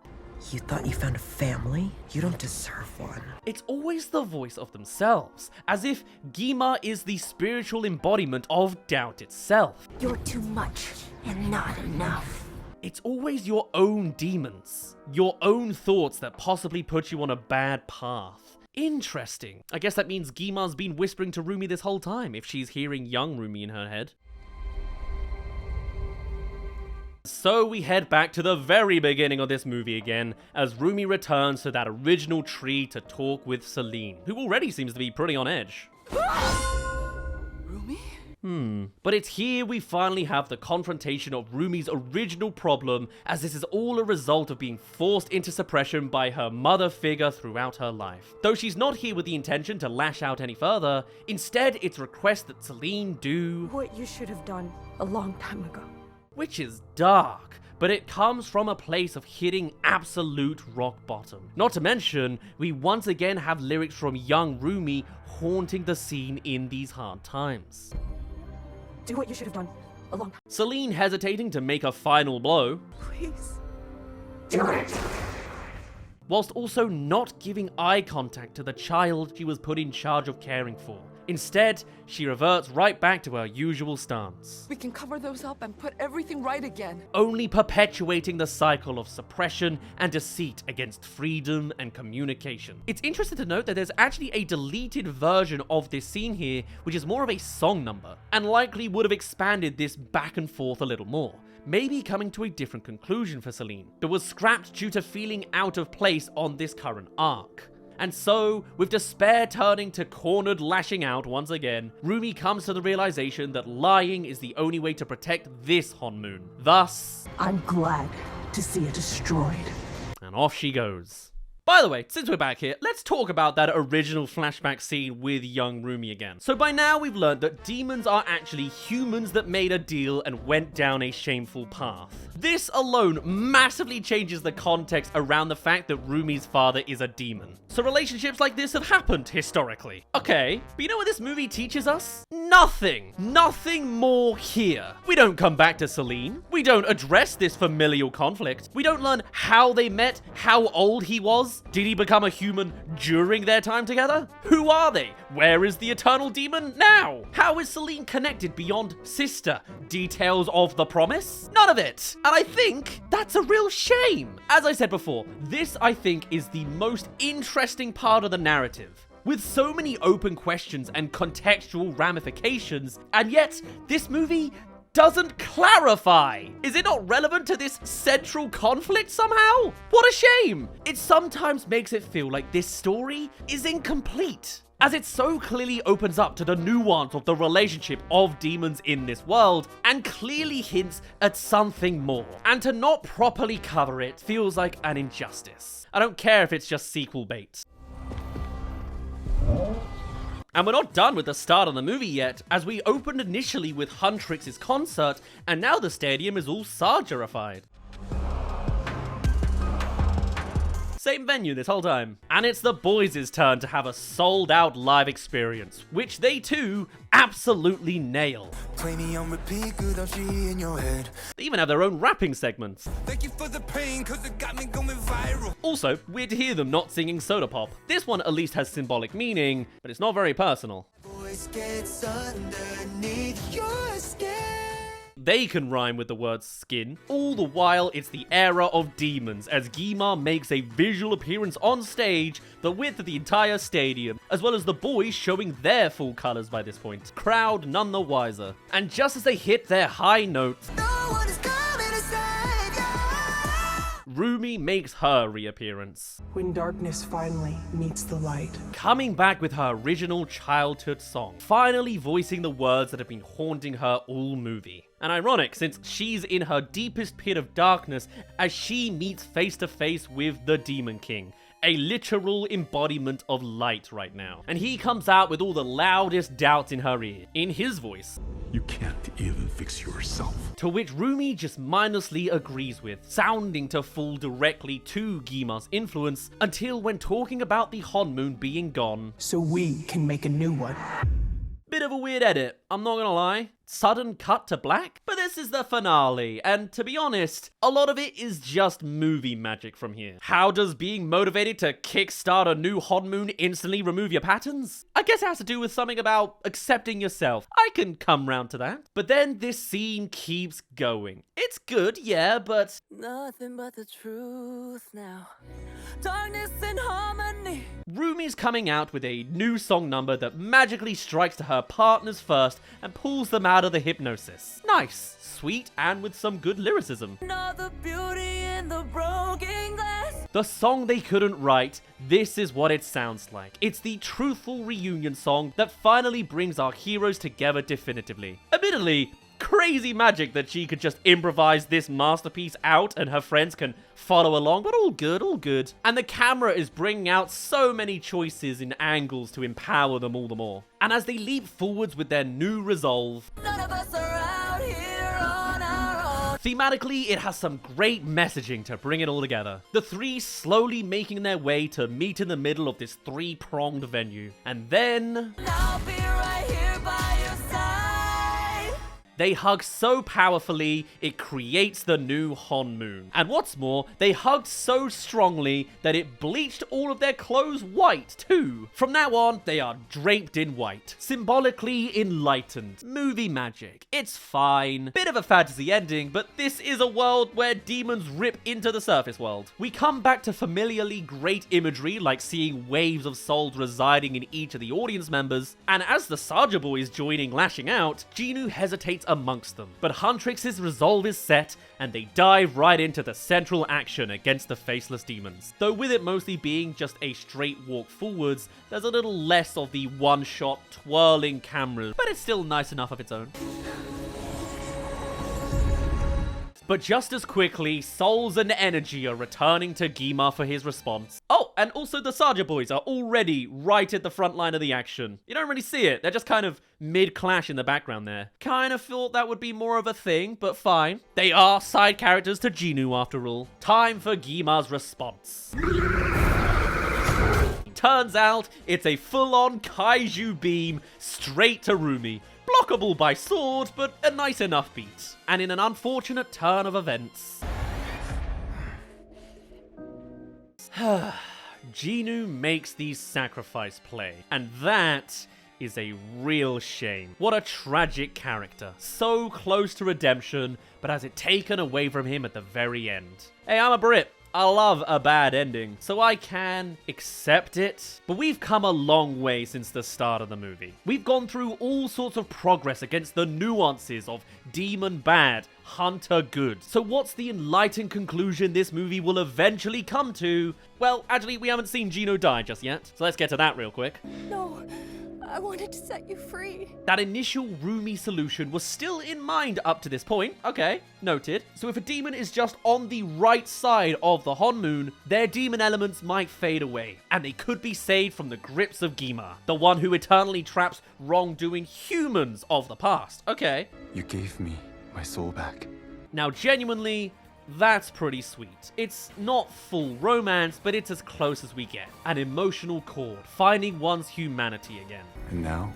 You thought you found a family? You don't deserve one. It's always the voice of themselves, as if Gima is the spiritual embodiment of doubt itself. You're too much and not enough. It's always your own demons, your own thoughts that possibly put you on a bad path. Interesting. I guess that means Gima's been whispering to Rumi this whole time, if she's hearing young Rumi in her head. So we head back to the very beginning of this movie again, as Rumi returns to that original tree to talk with Celine, who already seems to be pretty on edge. Rumi? But it's here we finally have the confrontation of Rumi's original problem, as this is all a result of being forced into suppression by her mother figure throughout her life. Though she's not here with the intention to lash out any further, instead it's a request that Celine do What you should have done a long time ago. Which is dark, but it comes from a place of hitting absolute rock bottom. Not to mention, we once again have lyrics from young Rumi haunting the scene in these hard times. Do what you should have done a long time. Celine hesitating to make a final blow. Please. Do it. Whilst also not giving eye contact to the child she was put in charge of caring for. Instead, she reverts right back to her usual stance. We can cover those up and put everything right again. Only perpetuating the cycle of suppression and deceit against freedom and communication. It's interesting to note that there's actually a deleted version of this scene here, which is more of a song number, and likely would have expanded this back and forth a little more. Maybe coming to a different conclusion for Celine, but was scrapped due to feeling out of place on this current arc. And so, with despair turning to cornered lashing out once again, Rumi comes to the realization that lying is the only way to protect this Honmoon. Thus, I'm glad to see it destroyed. And off she goes. By the way, since we're back here, let's talk about that original flashback scene with young Rumi again. So by now we've learned that demons are actually humans that made a deal and went down a shameful path. This alone massively changes the context around the fact that Rumi's father is a demon. So relationships like this have happened historically. Okay, but you know what this movie teaches us? Nothing. Nothing more here. We don't come back to Celine. We don't address this familial conflict. We don't learn how they met, how old he was. Did he become a human during their time together? Who are they? Where is the eternal demon now? How is Celine connected beyond sister? Details of the promise? None of it. And I think that's a real shame. As I said before, this I think is the most interesting part of the narrative. With so many open questions and contextual ramifications, and yet this movie doesn't clarify. Is it not relevant to this central conflict somehow? What a shame. It sometimes makes it feel like this story is incomplete, as it so clearly opens up to the nuance of the relationship of demons in this world and clearly hints at something more. And to not properly cover it feels like an injustice. I don't care if it's just sequel bait. And we're not done with the start of the movie yet, as we opened initially with Huntrix's concert, and now the stadium is all Sargerified. Same venue this whole time. And it's the boys' turn to have a sold-out live experience, which they too absolutely nail. Play me on repeat, good on in your head. They even have their own rapping segments. Thank you for the pain, cause it got me going viral. Also, weird to hear them not singing Soda Pop. This one at least has symbolic meaning, but it's not very personal. Voice gets underneath your skin. They can rhyme with the word skin. All the while, it's the era of demons, as Guimard makes a visual appearance on stage, the width of the entire stadium, as well as the boys showing their full colors by this point. Crowd none the wiser. And just as they hit their high notes, Rumi makes her reappearance. When darkness finally meets the light. Coming back with her original childhood song, finally voicing the words that have been haunting her all movie. And ironic, since she's in her deepest pit of darkness as she meets face to face with the Demon King, a literal embodiment of light right now. And he comes out with all the loudest doubts in her ear, in his voice. You can't even fix yourself. To which Rumi just mindlessly agrees with, sounding to fall directly to Guimard's influence, until when talking about the Honmoon being gone. So we can make a new one. Bit of a weird edit, I'm not gonna lie. Sudden cut to black? But this is the finale, and to be honest, a lot of it is just movie magic from here. How does being motivated to kickstart a new Honmoon instantly remove your patterns? I guess it has to do with something about accepting yourself. I can come round to that. But then this scene keeps going. It's good, yeah, but nothing but the truth now. Darkness and harmony. Rumi's coming out with a new song number that magically strikes to her partners first and pulls them out of the hypnosis. Nice, sweet, and with some good lyricism. Another beauty in the broken glass. The song they couldn't write, this is what it sounds like. It's the truthful reunion song that finally brings our heroes together definitively. Admittedly, crazy magic that she could just improvise this masterpiece out and her friends can follow along, but all good, all good. And the camera is bringing out so many choices in angles to empower them all the more. And as they leap forwards with their new resolve, none of us are out here on our own. Thematically, it has some great messaging to bring it all together. The three slowly making their way to meet in the middle of this three-pronged venue. And then I'll be right here by your side. They hug so powerfully, it creates the new Honmoon. And what's more, they hugged so strongly that it bleached all of their clothes white too. From now on, they are draped in white, symbolically enlightened. Movie magic. It's fine. Bit of a fantasy ending, but this is a world where demons rip into the surface world. We come back to familiarly great imagery, like seeing waves of souls residing in each of the audience members. And as the Saja boys joining lashing out, Jinu hesitates amongst them. But Huntrix's resolve is set, and they dive right into the central action against the faceless demons. Though with it mostly being just a straight walk forwards, there's a little less of the one-shot twirling cameras, but it's still nice enough of its own. But just as quickly, souls and energy are returning to Guimard for his response. Oh, and also the Saja boys are already right at the front line of the action. You don't really see it, they're just kind of mid-clash in the background there. Kind of thought that would be more of a thing, but fine. They are side characters to Jinu after all. Time for Guimard's response. Turns out, it's a full-on kaiju beam straight to Rumi. Blockable by sword, but a nice enough beat. And in an unfortunate turn of events, Jinu makes the sacrifice play. And that is a real shame. What a tragic character. So close to redemption, but has it taken away from him at the very end. Hey, I'm a Brit. I love a bad ending, so I can accept it. But we've come a long way since the start of the movie. We've gone through all sorts of progress against the nuances of demon bad, hunter good. So what's the enlightened conclusion this movie will eventually come to? Well, actually, we haven't seen Jinu die just yet, so let's get to that real quick. No, I wanted to set you free. That initial Rumi solution was still in mind up to this point. Okay, noted. So if a demon is just on the right side of the Honmoon, their demon elements might fade away, and they could be saved from the grips of Gima, the one who eternally traps wrongdoing humans of the past. Okay. You gave me my soul back. Now, genuinely, that's pretty sweet. It's not full romance, but it's as close as we get. An emotional chord, finding one's humanity again. And now,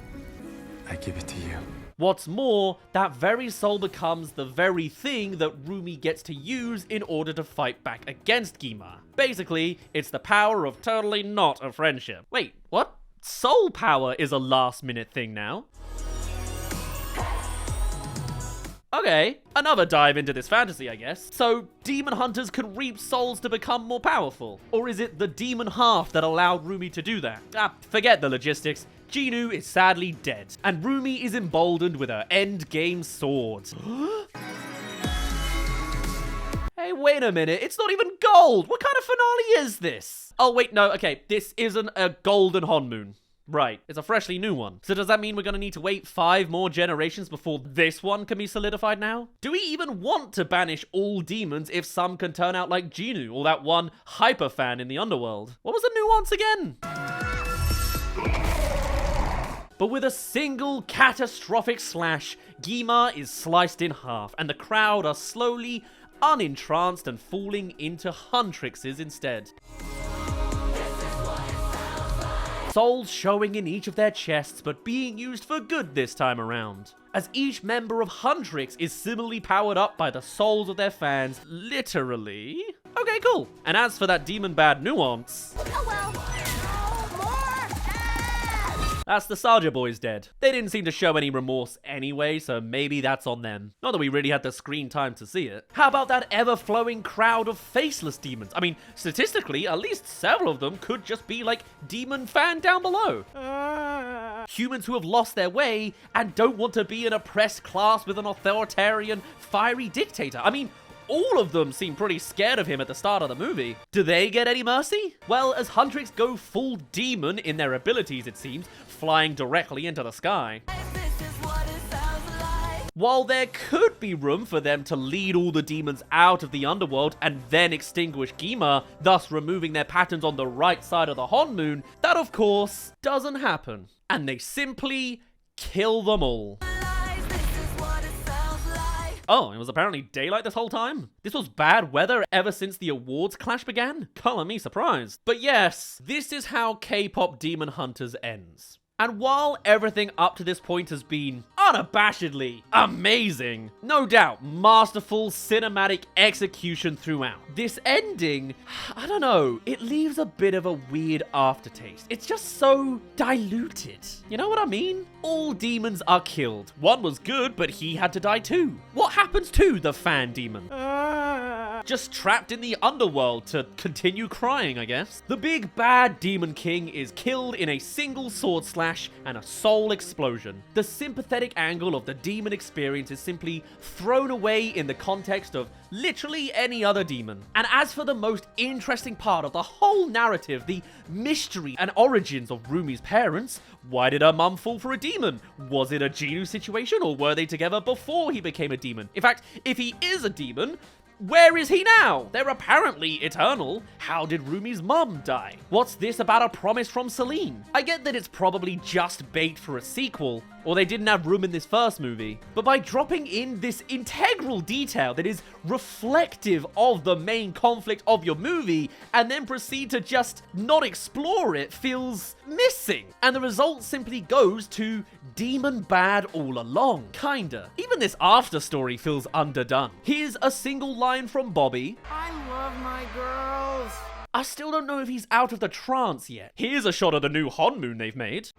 I give it to you. What's more, that very soul becomes the very thing that Rumi gets to use in order to fight back against Gima. Basically, it's the power of totally not a friendship. Wait, what? Soul power is a last-minute thing now? Okay, another dive into this fantasy, I guess. So, demon hunters can reap souls to become more powerful? Or is it the demon half that allowed Rumi to do that? Forget the logistics. Jinu is sadly dead, and Rumi is emboldened with her endgame swords. Hey, wait a minute, it's not even gold! What kind of finale is this? Oh wait, no, okay, this isn't a golden Honmoon. Right, it's a freshly new one. So does that mean we're gonna need to wait 5 more generations before this one can be solidified now? Do we even want to banish all demons if some can turn out like Jinu or that one hyper fan in the underworld? What was the nuance again? But with a single catastrophic slash, Gima is sliced in half, and the crowd are slowly unentranced and falling into Huntrixes instead. Souls showing in each of their chests, but being used for good this time around, as each member of Huntrix is similarly powered up by the souls of their fans, literally. Okay, cool. And as for that demon bad nuance... Oh well. That's the Soldier Boys dead. They didn't seem to show any remorse anyway, so maybe that's on them. Not that we really had the screen time to see it. How about that ever-flowing crowd of faceless demons? I mean, statistically, at least several of them could just be like demon fan down below. Humans who have lost their way and don't want to be an oppressed class with an authoritarian, fiery dictator. I mean, all of them seem pretty scared of him at the start of the movie. Do they get any mercy? Well, as Huntrix go full demon in their abilities, it seems, flying directly into the sky. While there could be room for them to lead all the demons out of the underworld and then extinguish Gima, thus removing their patterns on the right side of the Honmoon, that of course doesn't happen. And they simply kill them all. Oh, it was apparently daylight this whole time? This was bad weather ever since the awards clash began? Color me surprised. But yes, this is how K-Pop Demon Hunters ends. And while everything up to this point has been unabashedly amazing, no doubt masterful cinematic execution throughout, this ending, I don't know, it leaves a bit of a weird aftertaste. It's just so diluted. You know what I mean? All demons are killed. One was good, but he had to die too. What happens to the fan demon? Just trapped in the underworld to continue crying, I guess. The big bad demon king is killed in a single sword slash and a soul explosion. The sympathetic angle of the demon experience is simply thrown away in the context of literally any other demon. And as for the most interesting part of the whole narrative, the mystery and origins of Rumi's parents, why did her mum fall for a demon? Was it a Jinu situation, or were they together before he became a demon? In fact, if he is a demon, where is he now? They're apparently eternal. How did Rumi's mum die? What's this about a promise from Celine? I get that it's probably just bait for a sequel, or they didn't have room in this first movie. But by dropping in this integral detail that is reflective of the main conflict of your movie, and then proceed to just not explore it, feels missing. And the result simply goes to demon bad all along, kinda. Even this after story feels underdone. Here's a single line from Bobby. I love my girls. I still don't know if he's out of the trance yet. Here's a shot of the new Honmoon they've made.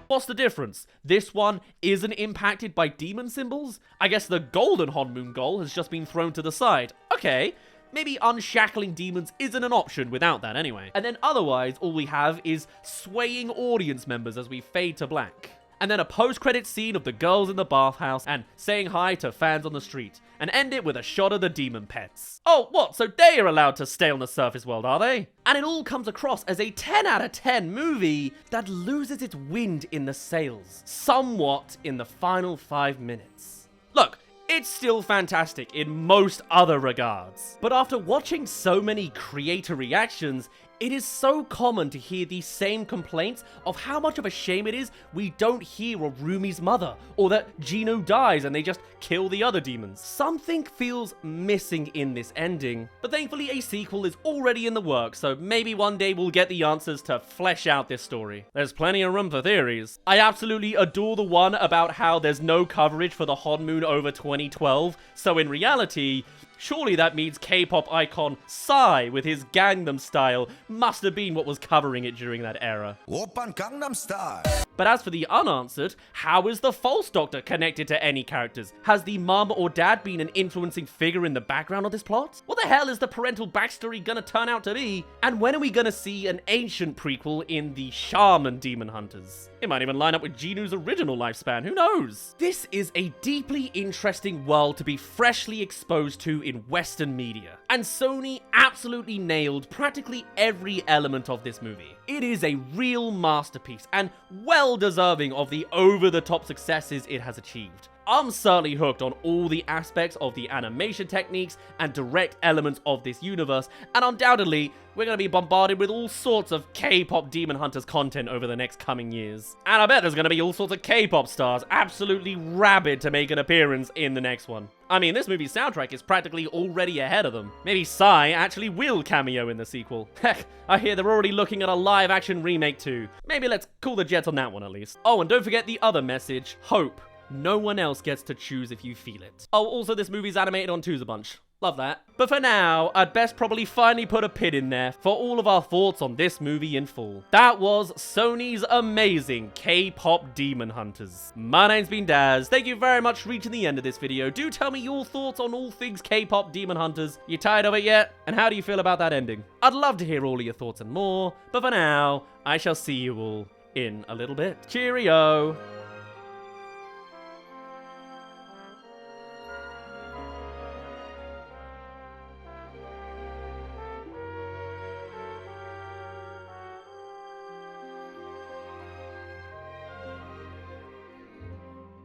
What's the difference? This one isn't impacted by demon symbols? I guess the golden Honmoon goal has just been thrown to the side. Okay, maybe unshackling demons isn't an option without that anyway. And then otherwise, all we have is swaying audience members as we fade to black. and then a post-credit scene of the girls in the bathhouse and saying hi to fans on the street, and end it with a shot of the demon pets. Oh, what? So they are allowed to stay on the surface world, are they? And it all comes across as a 10 out of 10 movie that loses its wind in the sails, somewhat in the final 5 minutes. Look, it's still fantastic in most other regards, but after watching so many creator reactions, it is so common to hear these same complaints of how much of a shame it is we don't hear of Rumi's mother, or that Gino dies and they just kill the other demons. Something feels missing in this ending, but thankfully a sequel is already in the works, so maybe one day we'll get the answers to flesh out this story. There's plenty of room for theories. I absolutely adore the one about how there's no coverage for the Honmoon over 2012, so in reality, surely that means K-pop icon Psy with his Gangnam Style must have been what was covering it during that era. Oppan Gangnam Style. But as for the unanswered, how is the false doctor connected to any characters? Has the mum or dad been an influencing figure in the background of this plot? What the hell is the parental backstory gonna turn out to be? And when are we gonna see an ancient prequel in the Shaman Demon Hunters? It might even line up with Jinu's original lifespan, who knows? This is a deeply interesting world to be freshly exposed to in Western media, and Sony absolutely nailed practically every element of this movie. It is a real masterpiece, and well deserving of the over-the-top successes it has achieved. I'm certainly hooked on all the aspects of the animation techniques and direct elements of this universe, and undoubtedly, we're going to be bombarded with all sorts of K-pop Demon Hunters content over the next coming years. And I bet there's going to be all sorts of K-pop stars absolutely rabid to make an appearance in the next one. I mean, this movie's soundtrack is practically already ahead of them. Maybe Psy actually will cameo in the sequel. Heck, I hear they're already looking at a live-action remake too. Maybe let's cool the jets on that one at least. Oh, and don't forget the other message, hope. No one else gets to choose if you feel it. Oh, also this movie's animated on Twos a bunch. Love that. But for now, I'd best probably finally put a pin in there for all of our thoughts on this movie in full. That was Sony's amazing K-pop Demon Hunters. My name's been Daz. Thank you very much for reaching the end of this video. Do tell me your thoughts on all things K-pop Demon Hunters. You tired of it yet? And how do you feel about that ending? I'd love to hear all of your thoughts and more. But for now, I shall see you all in a little bit. Cheerio!